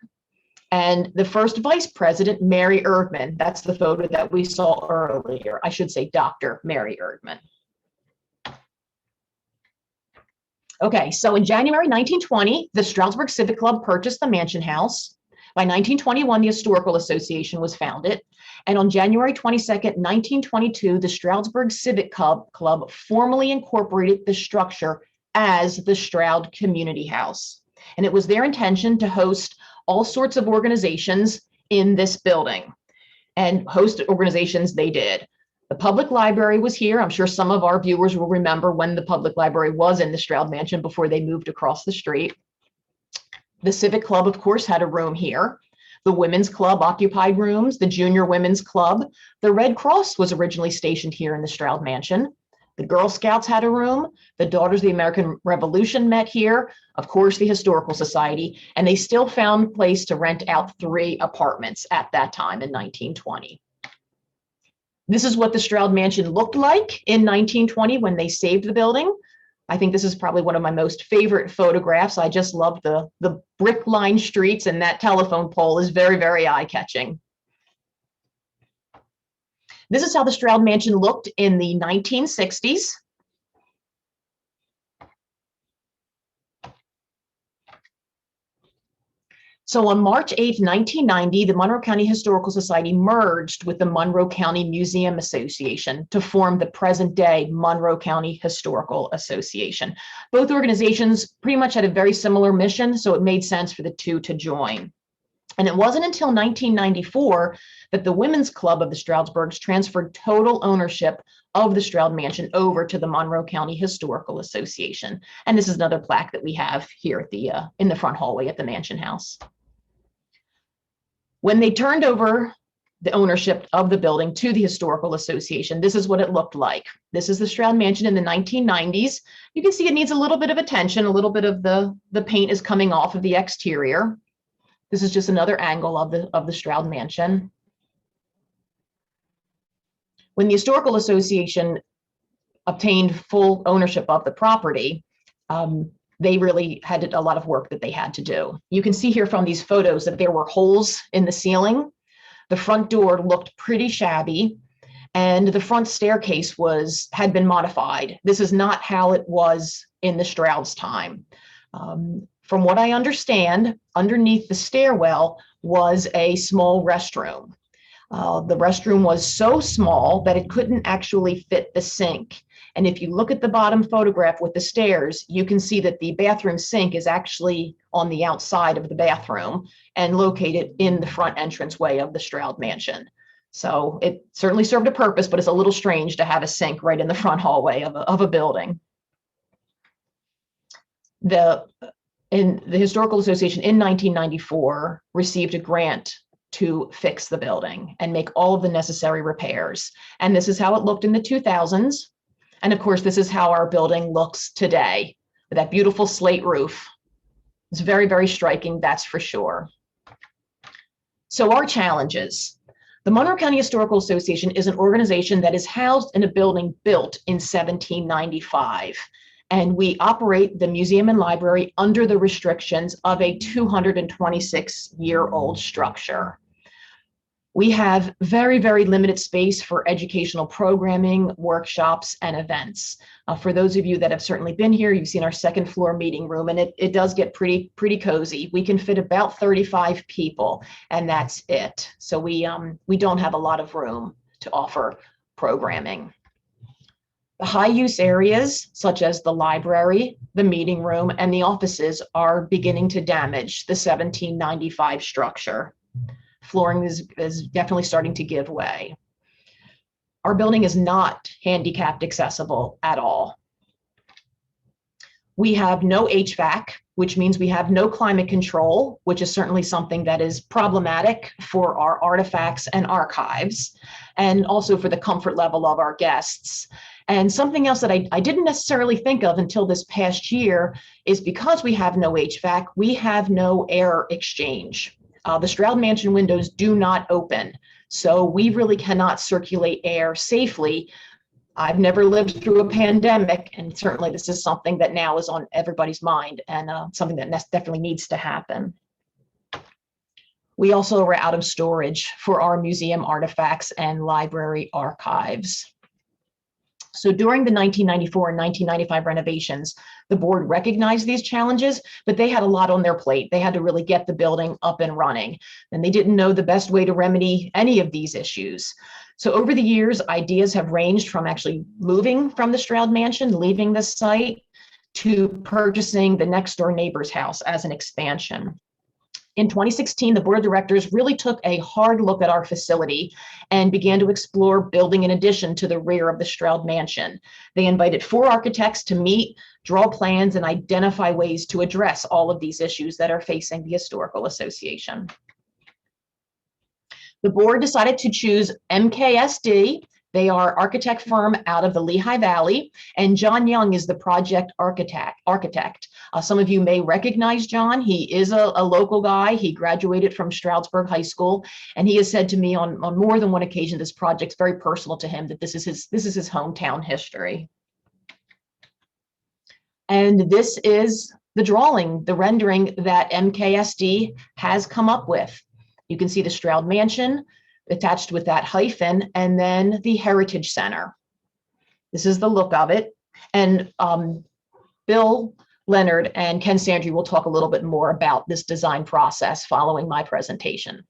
and the first vice president, Mary Erdman. That's the photo that we saw earlier. I should say Dr. Mary Erdman. Okay, so in January 1920, the Stroudsburg Civic Club purchased the Mansion House. By 1921, the Historical Association was founded. And on January 22nd, 1922, the Stroudsburg Civic Club formally incorporated the structure as the Stroud Community House. And it was their intention to host all sorts of organizations in this building. And host organizations they did. The public library was here. I'm sure some of our viewers will remember when the public library was in the Stroud Mansion before they moved across the street. The Civic Club, of course, had a room here. The Women's Club occupied rooms, the Junior Women's Club. The Red Cross was originally stationed here in the Stroud Mansion. The Girl Scouts had a room. The Daughters of the American Revolution met here. Of course, the Historical Society, and they still found place to rent out 3 apartments at that time in 1920. This is what the Stroud Mansion looked like in 1920 when they saved the building. I think this is probably one of my most favorite photographs. I just love the brick-lined streets, and that telephone pole is very, very eye-catching. This is how the Stroud Mansion looked in the 1960s. So on March 8th, 1990, the Monroe County Historical Society merged with the Monroe County Museum Association to form the present-day Monroe County Historical Association. Both organizations pretty much had a very similar mission, so it made sense for the two to join. And it wasn't until 1994 that the Women's Club of the Stroudsburgs transferred total ownership of the Stroud Mansion over to the Monroe County Historical Association. And this is another plaque that we have here at the in the front hallway at the Mansion House. When they turned over the ownership of the building to the Historical Association, this is what it looked like. This is the Stroud Mansion in the 1990s. You can see it needs a little bit of attention. A little bit of the paint is coming off of the exterior. This is just another angle of the Stroud Mansion. When the Historical Association obtained full ownership of the property, they really had a lot of work that they had to do. You can see here from these photos that there were holes in the ceiling. The front door looked pretty shabby, and the front staircase had been modified. This is not how it was in the Stroud's time. From what I understand, underneath the stairwell was a small restroom. The restroom was so small that it couldn't actually fit the sink. And if you look at the bottom photograph with the stairs, you can see that the bathroom sink is actually on the outside of the bathroom and located in the front entranceway of the Stroud Mansion. So it certainly served a purpose, but it's a little strange to have a sink right in the front hallway of a building. The Historical Association in 1994 received a grant to fix the building and make all of the necessary repairs. And this is how it looked in the 2000s. And of course, this is how our building looks today, with that beautiful slate roof. It's very, very striking, that's for sure. So our challenges. The Monroe County Historical Association is an organization that is housed in a building built in 1795. And we operate the museum and library under the restrictions of a 226-year-old structure. We have very, very limited space for educational programming, workshops, and events. For those of you that have certainly been here, you've seen our second floor meeting room, and it does get pretty cozy. We can fit about 35 people, and that's it. So we don't have a lot of room to offer programming. The high-use areas, such as the library, the meeting room, and the offices, are beginning to damage the 1795 structure. Flooring is definitely starting to give way. Our building is not handicapped accessible at all. We have no HVAC, which means we have no climate control, which is certainly something that is problematic for our artifacts and archives, and also for the comfort level of our guests. And something else that I didn't necessarily think of until this past year is because we have no HVAC, we have no air exchange. The Stroud Mansion windows do not open, so we really cannot circulate air safely. I've never lived through a pandemic, and certainly this is something that now is on everybody's mind, and something that definitely needs to happen. We also are out of storage for our museum artifacts and library archives. So during the 1994 and 1995 renovations, the board recognized these challenges, but they had a lot on their plate. They had to really get the building up and running, and they didn't know the best way to remedy any of these issues. So over the years, ideas have ranged from actually moving from the Stroud Mansion, leaving the site, to purchasing the next door neighbor's house as an expansion. In 2016, the board of directors really took a hard look at our facility and began to explore building an addition to the rear of the Stroud Mansion. They invited 4 architects to meet, draw plans, and identify ways to address all of these issues that are facing the Historical Association. The board decided to choose MKSD. They are an architect firm out of the Lehigh Valley, and John Young is the project architect. Some of you may recognize John. He is a local guy. He graduated from Stroudsburg High School, and he has said to me on more than one occasion, this project's very personal to him, that this is his hometown history. And this is the drawing, the rendering that MKSD has come up with. You can see the Stroud Mansion attached with that hyphen, and then the Heritage Center. This is the look of it. And Bill, Leonard, and Ken Sandri will talk a little bit more about this design process following my presentation.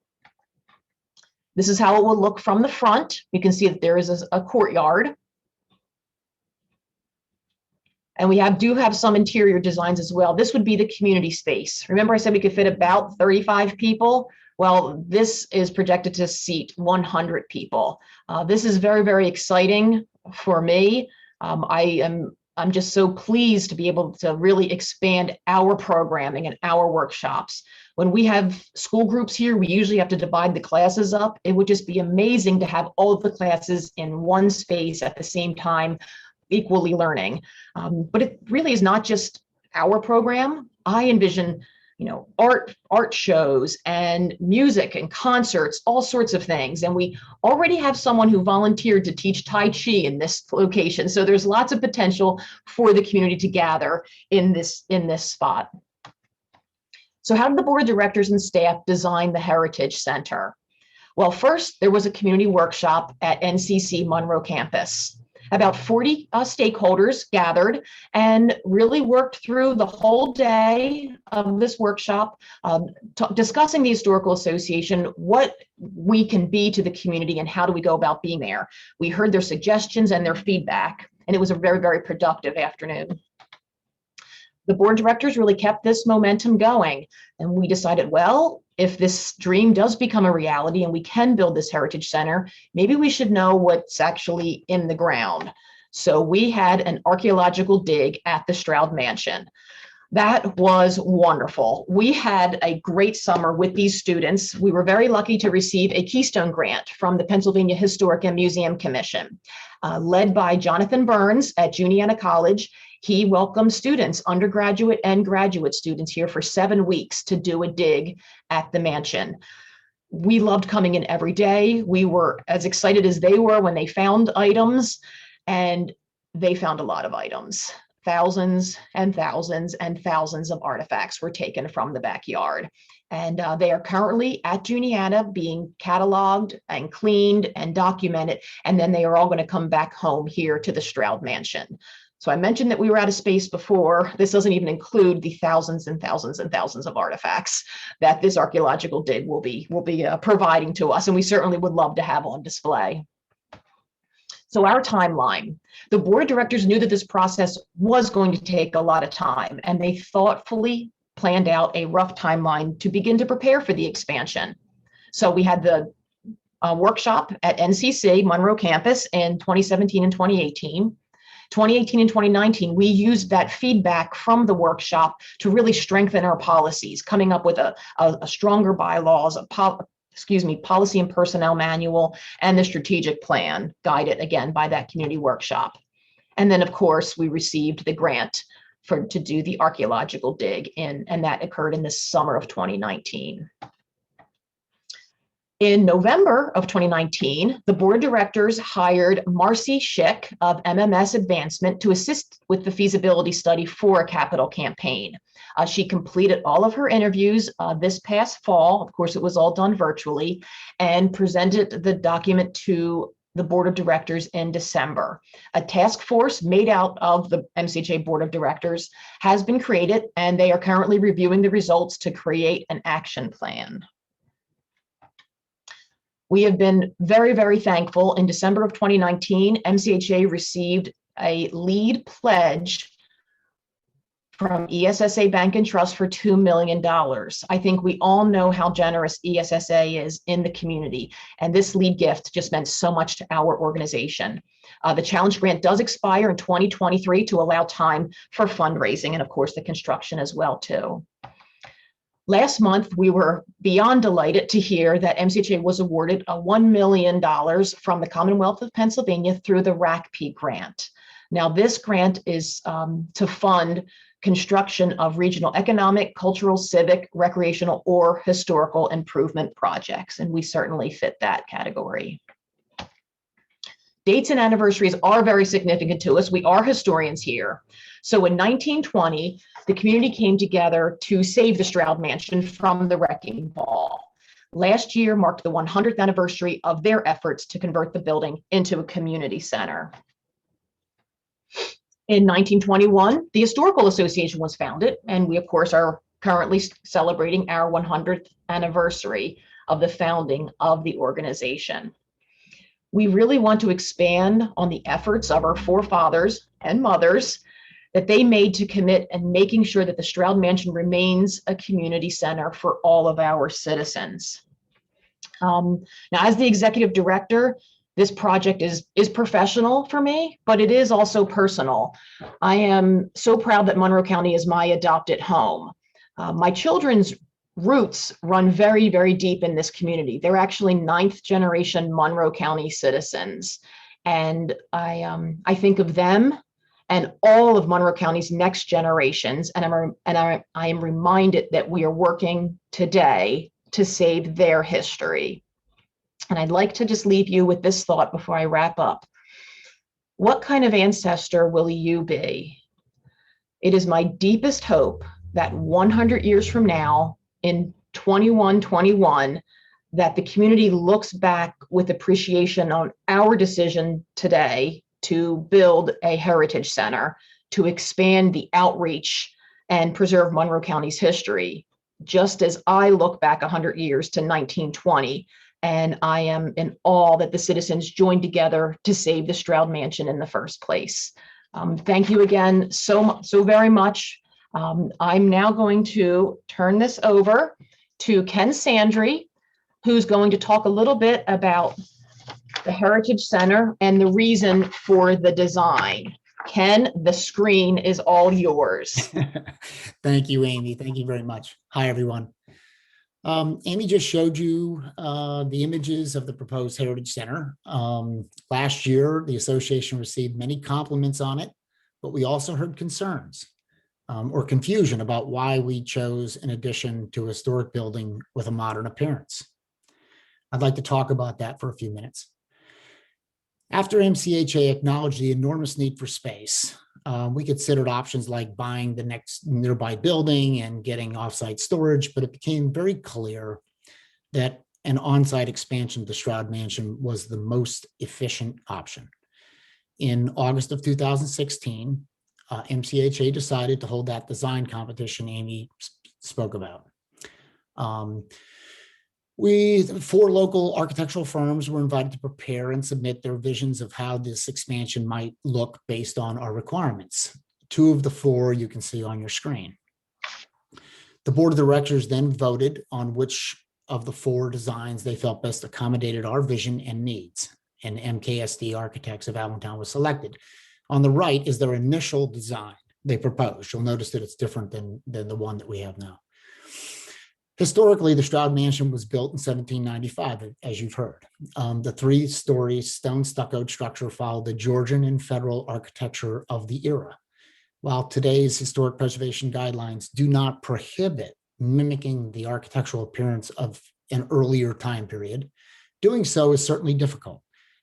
This is how it will look from the front. You can see that there is a courtyard. And we do have some interior designs as well. This would be the community space. Remember I said we could fit about 35 people? Well, this is projected to seat 100 people. This is very, very exciting for me. I'm just so pleased to be able to really expand our programming and our workshops. When we have school groups here, we usually have to divide the classes up. It would just be amazing to have all of the classes in one space at the same time, equally learning. But it really is not just our program. I envision art shows and music and concerts, all sorts of things. And we already have someone who volunteered to teach Tai Chi in this location. So there's lots of potential for the community to gather in this spot. So how did the board of directors and staff design the Heritage Center? Well, first, there was a community workshop at NCC Monroe campus. About 40 stakeholders gathered and really worked through the whole day of this workshop, discussing the Historical Association, what we can be to the community, and how do we go about being there. We heard their suggestions and their feedback, and it was a very, very productive afternoon. The board of directors really kept this momentum going, and we decided, well, if this dream does become a reality and we can build this Heritage Center, maybe we should know what's actually in the ground. So we had an archaeological dig at the Stroud Mansion. That was wonderful. We had a great summer with these students. We were very lucky to receive a Keystone Grant from the Pennsylvania Historic and Museum Commission, led by Jonathan Burns at Juniata College. He welcomed students, undergraduate and graduate students, here for 7 weeks to do a dig at the mansion. We loved coming in every day. We were as excited as they were when they found items, and they found a lot of items. Thousands and thousands and thousands of artifacts were taken from the backyard. And they are currently at Juniata being cataloged and cleaned and documented, and then they are all going to come back home here to the Stroud Mansion. So I mentioned that we were out of space before. This doesn't even include the thousands and thousands and thousands of artifacts that this archaeological dig will be providing to us, and we certainly would love to have on display. So our timeline. The board of directors knew that this process was going to take a lot of time, and they thoughtfully planned out a rough timeline to begin to prepare for the expansion. So we had the workshop at NCC Monroe campus in 2017 and 2018. 2018 and 2019, we used that feedback from the workshop to really strengthen our policies, coming up with a stronger bylaws, policy and personnel manual, and the strategic plan, guided again by that community workshop. And then, of course, we received the grant to do the archaeological dig, and that occurred in the summer of 2019. In November of 2019, the board of directors hired Marcy Schick of MMS Advancement to assist with the feasibility study for a capital campaign. She completed all of her interviews this past fall. Of course, it was all done virtually, and presented the document to the board of directors in December. A task force made out of the MCHA board of directors has been created, and they are currently reviewing the results to create an action plan. We have been very, very thankful. In December of 2019, MCHA received a lead pledge from ESSA Bank and Trust for $2 million. I think we all know how generous ESSA is in the community, and this lead gift just meant so much to our organization. The challenge grant does expire in 2023 to allow time for fundraising and, of course, the construction as well, too. Last month, we were beyond delighted to hear that MCHA was awarded $1 million from the Commonwealth of Pennsylvania through the RACP grant. Now, this grant is to fund construction of regional economic, cultural, civic, recreational, or historical improvement projects, and we certainly fit that category. Dates and anniversaries are very significant to us. We are historians here. So in 1920, the community came together to save the Stroud Mansion from the wrecking ball. Last year marked the 100th anniversary of their efforts to convert the building into a community center. In 1921, the Historical Association was founded, and we, of course, are currently celebrating our 100th anniversary of the founding of the organization. We really want to expand on the efforts of our forefathers and mothers that they made to commit and making sure that the Stroud Mansion remains a community center for all of our citizens. Now, as the executive director, this project is professional for me, but it is also personal. I am so proud that Monroe County is my adopted home. My children's roots run very, very deep in this community. They're actually 9th generation Monroe County citizens. And I think of them and all of Monroe County's next generations. And I am reminded that we are working today to save their history. And I'd like to just leave you with this thought before I wrap up. What kind of ancestor will you be? It is my deepest hope that 100 years from now, in 2121, that the community looks back with appreciation on our decision today to build a heritage center, to expand the outreach and preserve Monroe County's history, just as I look back 100 years to 1920. And I am in awe that the citizens joined together to save the Stroud Mansion in the first place. Thank you again so very much. I'm now going to turn this over to Ken Sandri, who's going to talk a little bit about the Heritage Center and the reason for the design. Ken, the screen is all yours. Thank you, Amy. Thank you very much. Hi, everyone. Amy just showed you the images of the proposed Heritage Center. Last year, the association received many compliments on it, but we also heard concerns or confusion about why we chose an addition to a historic building with a modern appearance. I'd like to talk about that for a few minutes. After MCHA acknowledged the enormous need for space, we considered options like buying the next nearby building and getting offsite storage, but it became very clear that an on-site expansion of the Stroud Mansion was the most efficient option. In August of 2016, MCHA decided to hold that design competition Amy spoke about. 4 local architectural firms were invited to prepare and submit their visions of how this expansion might look based on our requirements. 2 of the 4 you can see on your screen. The board of directors then voted on which of the 4 designs they felt best accommodated our vision and needs, and MKSD Architects of Allentown was selected. On the right is their initial design they proposed. You'll notice that it's different than the one that we have now. Historically, the Stroud Mansion was built in 1795, as you've heard. The 3-story stone stuccoed structure followed the Georgian and federal architecture of the era. While today's historic preservation guidelines do not prohibit mimicking the architectural appearance of an earlier time period, doing so is certainly difficult,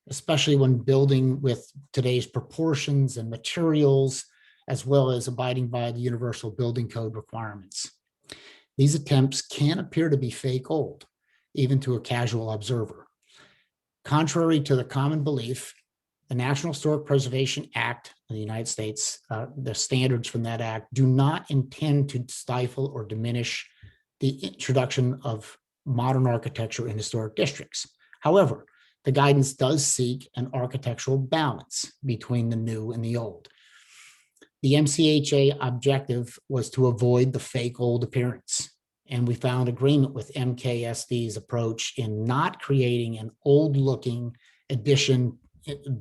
especially when building with today's proportions and materials, as well as abiding by the Universal Building Code requirements. These attempts can appear to be fake old, even to a casual observer. Contrary to the common belief, the National Historic Preservation Act of the United States, the standards from that act do not intend to stifle or diminish the introduction of modern architecture in historic districts. However, the guidance does seek an architectural balance between the new and the old. The MCHA objective was to avoid the fake old appearance, and we found agreement with MKSD's approach in not creating an old-looking addition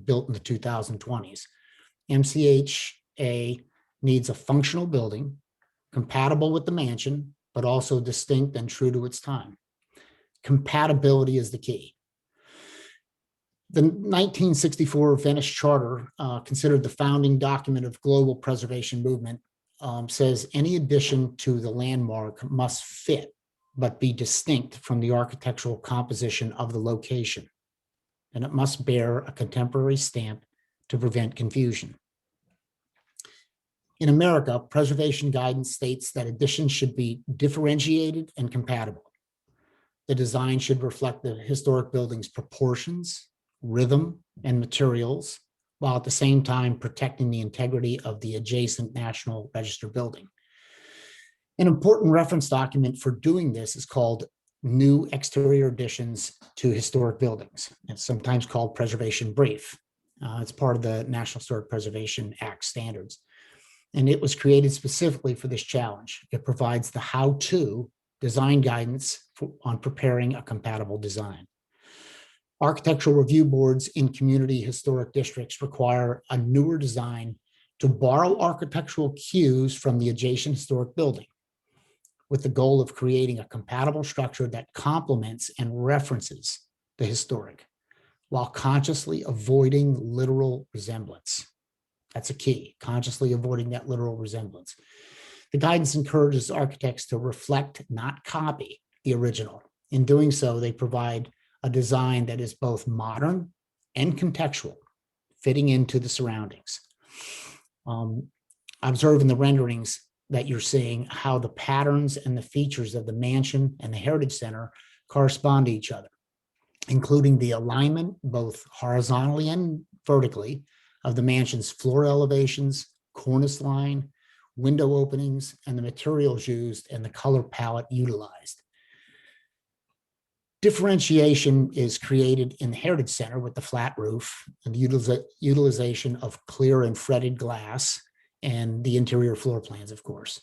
built in the 2020s. MCHA needs a functional building, compatible with the mansion, but also distinct and true to its time. Compatibility is the key. The 1964 Venice Charter, considered the founding document of global preservation movement, says any addition to the landmark must fit, but be distinct from the architectural composition of the location. And it must bear a contemporary stamp to prevent confusion. In America, preservation guidance states that additions should be differentiated and compatible. The design should reflect the historic building's proportions, rhythm, and materials, while at the same time protecting the integrity of the adjacent National Register building. An important reference document for doing this is called New Exterior Additions to Historic Buildings. It's sometimes called Preservation Brief. It's part of the National Historic Preservation Act standards. And it was created specifically for this challenge. It provides the how-to design guidance on preparing a compatible design. Architectural review boards in community historic districts require a newer design to borrow architectural cues from the adjacent historic building, with the goal of creating a compatible structure that complements and references the historic, while consciously avoiding literal resemblance. That's a key, consciously avoiding that literal resemblance. The guidance encourages architects to reflect, not copy, the original. In doing so, they provide a design that is both modern and contextual, fitting into the surroundings. Observe in the renderings that you're seeing how the patterns and the features of the mansion and the Heritage Center correspond to each other, including the alignment, both horizontally and vertically, of the mansion's floor elevations, cornice line, window openings, and the materials used and the color palette utilized. Differentiation is created in the Heritage Center with the flat roof and the utilization of clear and fretted glass and the interior floor plans, of course.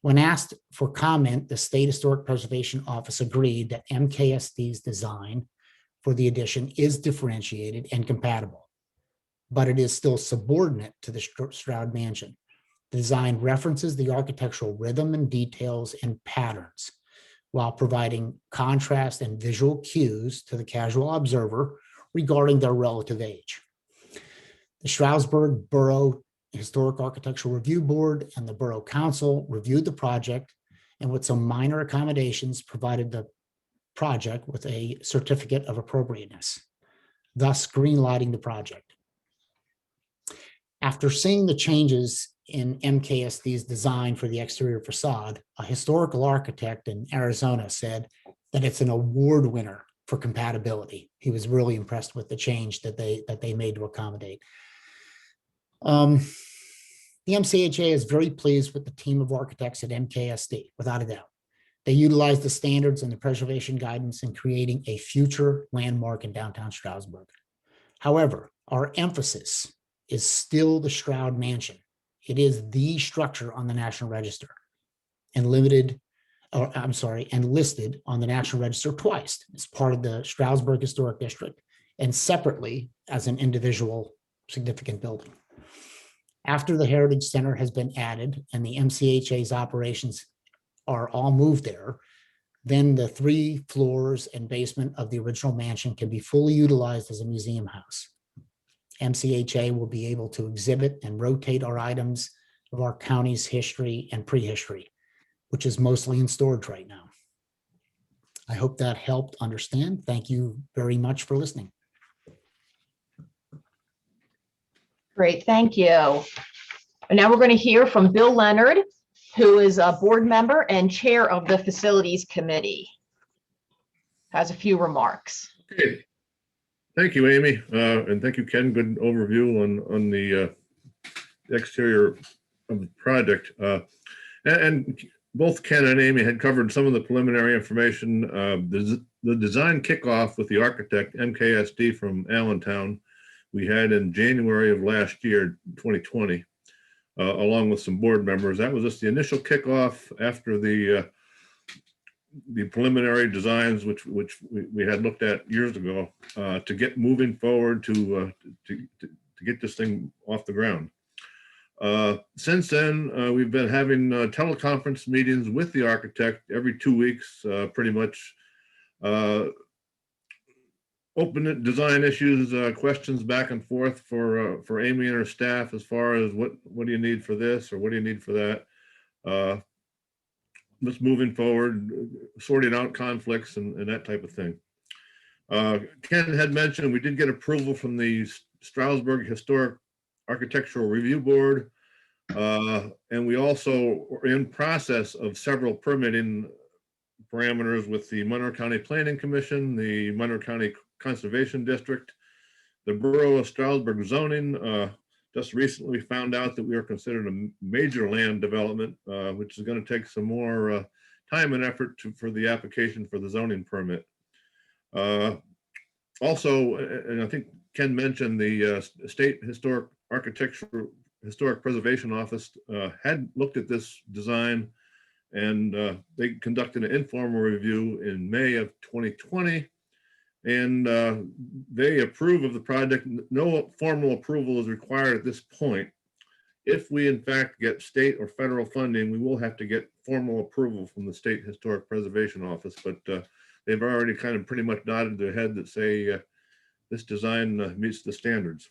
When asked for comment, the State Historic Preservation Office agreed that MKSD's design for the addition is differentiated and compatible, but it is still subordinate to the Stroud Mansion. The design references the architectural rhythm and details and patterns, while providing contrast and visual cues to the casual observer regarding their relative age. The Stroudsburg Borough Historic Architectural Review Board and the Borough Council reviewed the project, and with some minor accommodations provided the project with a certificate of appropriateness, thus greenlighting the project. After seeing the changes in MKSD's design for the exterior facade, a historical architect in Arizona said that it's an award winner for compatibility. He was really impressed with the change that they made to accommodate. The MCHA is very pleased with the team of architects at MKSD, without a doubt. They utilized the standards and the preservation guidance in creating a future landmark in downtown Stroudsburg. However, our emphasis is still the Stroud Mansion. It is the structure on the National Register and listed on the National Register twice as part of the Stroudsburg Historic District and separately as an individual significant building. After the Heritage Center has been added and the MCHA's operations are all moved there, then the 3 floors and basement of the original mansion can be fully utilized as a museum house. MCHA will be able to exhibit and rotate our items of our county's history and prehistory, which is mostly in storage right now. I hope that helped understand. Thank you very much for listening. Great, thank you. And now we're going to hear from Bill Leonard, who is a board member and chair of the Facilities Committee. Has a few remarks. Okay. Thank you, Amy, and thank you, Ken. Good overview on the exterior of the project. And both Ken and Amy had covered some of the preliminary information. The design kickoff with the architect, MKSD from Allentown, we had in January of last year, 2020, along with some board members. That was just the initial kickoff after the preliminary designs, which we had looked at years ago, to get moving forward to get this thing off the ground. Since then, we've been having teleconference meetings with the architect every 2 weeks, pretty much open design issues, questions back and forth for Amy and her staff as far as what do you need for this or what do you need for that. Just moving forward, sorting out conflicts and that type of thing. Ken had mentioned we did get approval from the Stroudsburg Historic Architectural Review Board. And we also are in process of several permitting parameters with the Monroe County Planning Commission, the Monroe County Conservation District, the Borough of Stroudsburg zoning. Just recently found out that we are considered a major land development, which is going to take some more time and effort for the application for the zoning permit. Also, and I think Ken mentioned the State Historic Preservation Office had looked at this design, and they conducted an informal review in May of 2020. And they approve of the project. No formal approval is required at this point. If we in fact get state or federal funding, we will have to get formal approval from the State Historic Preservation Office, but they've already kind of pretty much nodded their head that say this design meets the standards.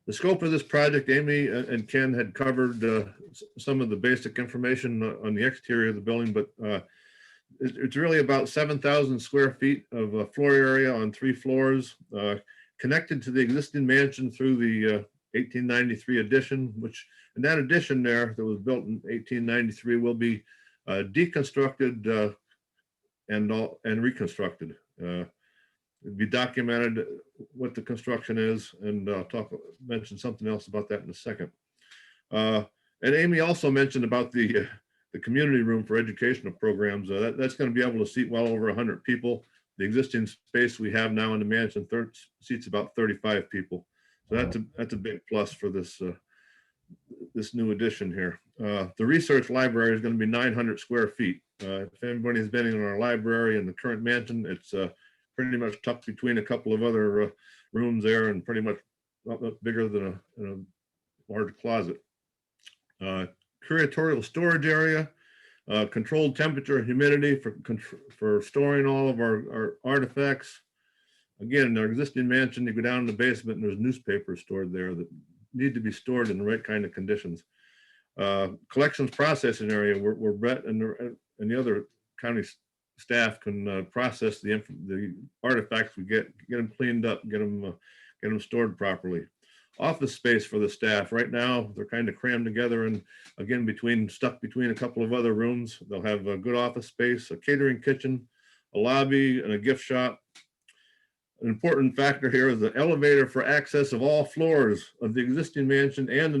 The scope of this project, Amy and Ken had covered some of the basic information on the exterior of the building, but it's really about 7,000 square feet of floor area on 3 floors, connected to the existing mansion through the 1893 addition, which, and that addition there that was built in 1893 will be deconstructed and reconstructed. It'd be documented what the construction is, and I'll mention something else about that in a second. And Amy also mentioned about the community room for educational programs. That's going to be able to seat well over 100 people. The existing space we have now in the mansion seats about 35 people. So that's a big plus for this this new addition here. The research library is going to be 900 square feet. If anybody's been in our library in the current mansion, it's pretty much tucked between a couple of other rooms there, and pretty much not bigger than a large closet. Curatorial storage area, controlled temperature and humidity for storing all of our artifacts. Again, in our existing mansion, you go down in the basement and there's newspapers stored there that need to be stored in the right kind of conditions. Collections processing area where Brett and the other county staff can process the artifacts we get them cleaned up, get them stored properly. Office space for the staff. Right now, they're kind of crammed together and again, stuck between a couple of other rooms. They'll have a good office space, a catering kitchen, a lobby, and a gift shop. An important factor here is the elevator for access of all floors of the existing mansion and the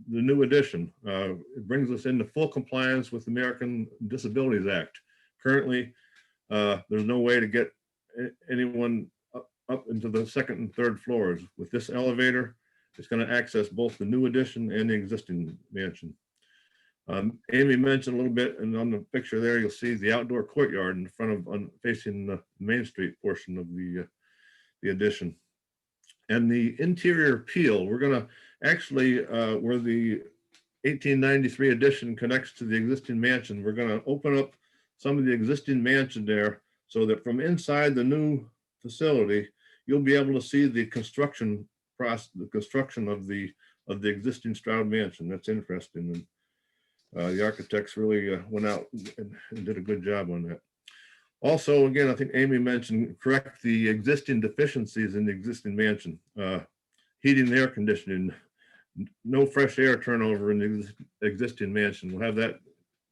new addition. It brings us into full compliance with the American Disabilities Act. Currently, there's no way to get anyone up into the 2nd and 3rd floors. With this elevator, it's going to access both the new addition and the existing mansion. Amy mentioned a little bit, and on the picture there, you'll see the outdoor courtyard in front of facing the Main Street portion of the addition. And the interior peel, we're going to actually, where the 1893 addition connects to the existing mansion, we're going to open up some of the existing mansion there so that from inside the new facility, you'll be able to see the construction process, the construction of the existing Stroud Mansion. That's interesting. And the architects really went out and did a good job on that. Also, again, I think Amy mentioned, correct the existing deficiencies in the existing mansion. Heating and air conditioning, no fresh air turnover in the existing mansion. We'll have that,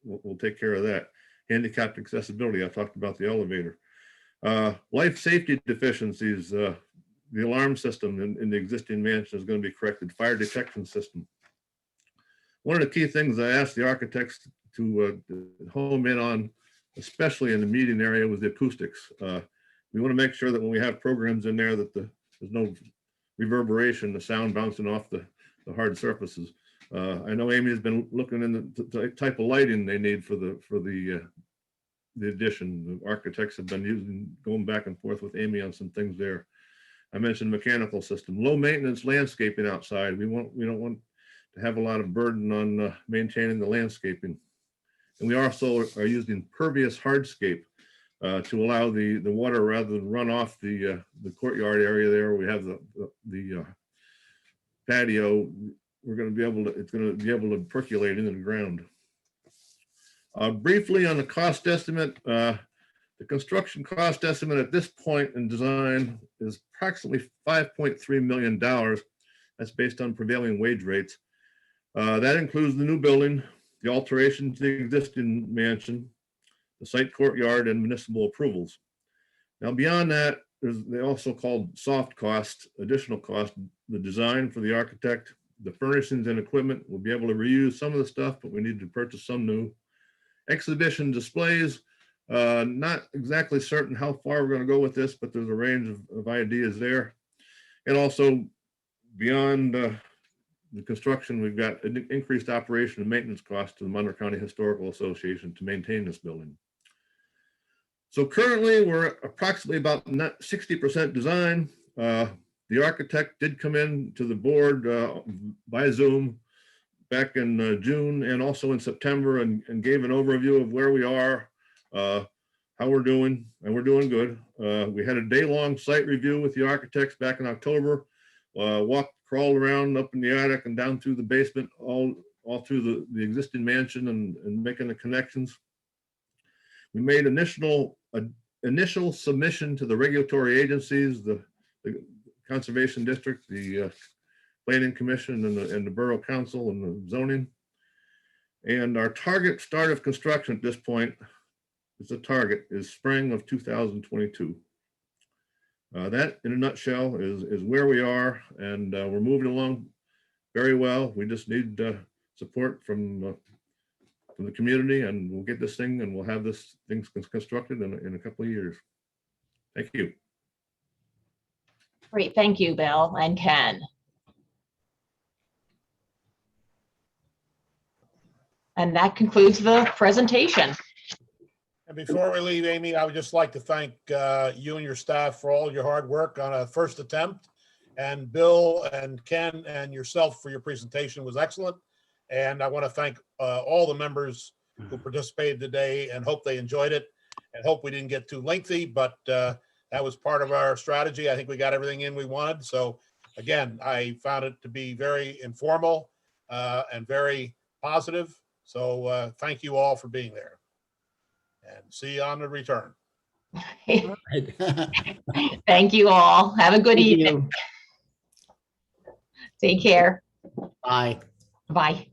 we'll take care of that. Handicapped accessibility, I talked about the elevator. Life safety deficiencies, the alarm system in the existing mansion is going to be corrected. Fire detection system. One of the key things I asked the architects to home in on, especially in the meeting area, was the acoustics. We want to make sure that when we have programs in there that there's no reverberation, the sound bouncing off the hard surfaces. I know Amy has been looking in the type of lighting they need for the addition. The architects have been going back and forth with Amy on some things there. I mentioned mechanical system, low maintenance landscaping outside. We don't want to have a lot of burden on maintaining the landscaping. And we also are using pervious hardscape to allow the water, rather than run off the courtyard area there. We have the patio. We're going to be able to, it's going to be able to percolate into the ground. Briefly on the cost estimate, the construction cost estimate at this point in design is approximately $5.3 million. That's based on prevailing wage rates. That includes the new building, the alteration to the existing mansion, the site courtyard, and municipal approvals. Now, beyond that, they also called soft cost, additional cost, the design for the architect, the furnishings and equipment. We'll be able to reuse some of the stuff, but we need to purchase some new. Exhibition displays, not exactly certain how far we're going to go with this, but there's a range of ideas there. And also beyond the construction, we've got an increased operation and maintenance costs to the Monroe County Historical Association to maintain this building. So currently we're approximately about 60% design. The architect did come in to the board by Zoom back in June and also in September and gave an overview of where we are, how we're doing, and we're doing good. We had a day-long site review with the architects back in October, crawled around up in the attic and down through the basement, all through the existing mansion and making the connections. We made initial submission to the regulatory agencies, the Conservation District, the Planning Commission, and the Borough Council and the zoning. And our target start of construction at this point, is a target, is spring of 2022. That, in a nutshell, is where we are, and we're moving along very well. We just need support from the community, and we'll get this thing, and we'll have this thing constructed in a couple of years. Thank you. Great, thank you, Bill and Ken. And that concludes the presentation. And before we leave, Amy, I would just like to thank you and your staff for all your hard work on a first attempt. And Bill and Ken and yourself for your presentation was excellent. And I want to thank all the members who participated today and hope they enjoyed it and hope we didn't get too lengthy, but that was part of our strategy. I think we got everything in we wanted. So again, I found it to be very informal and very positive. So thank you all for being there. And see you on the return. Thank you all. Have a good evening. Take care. Bye. Bye.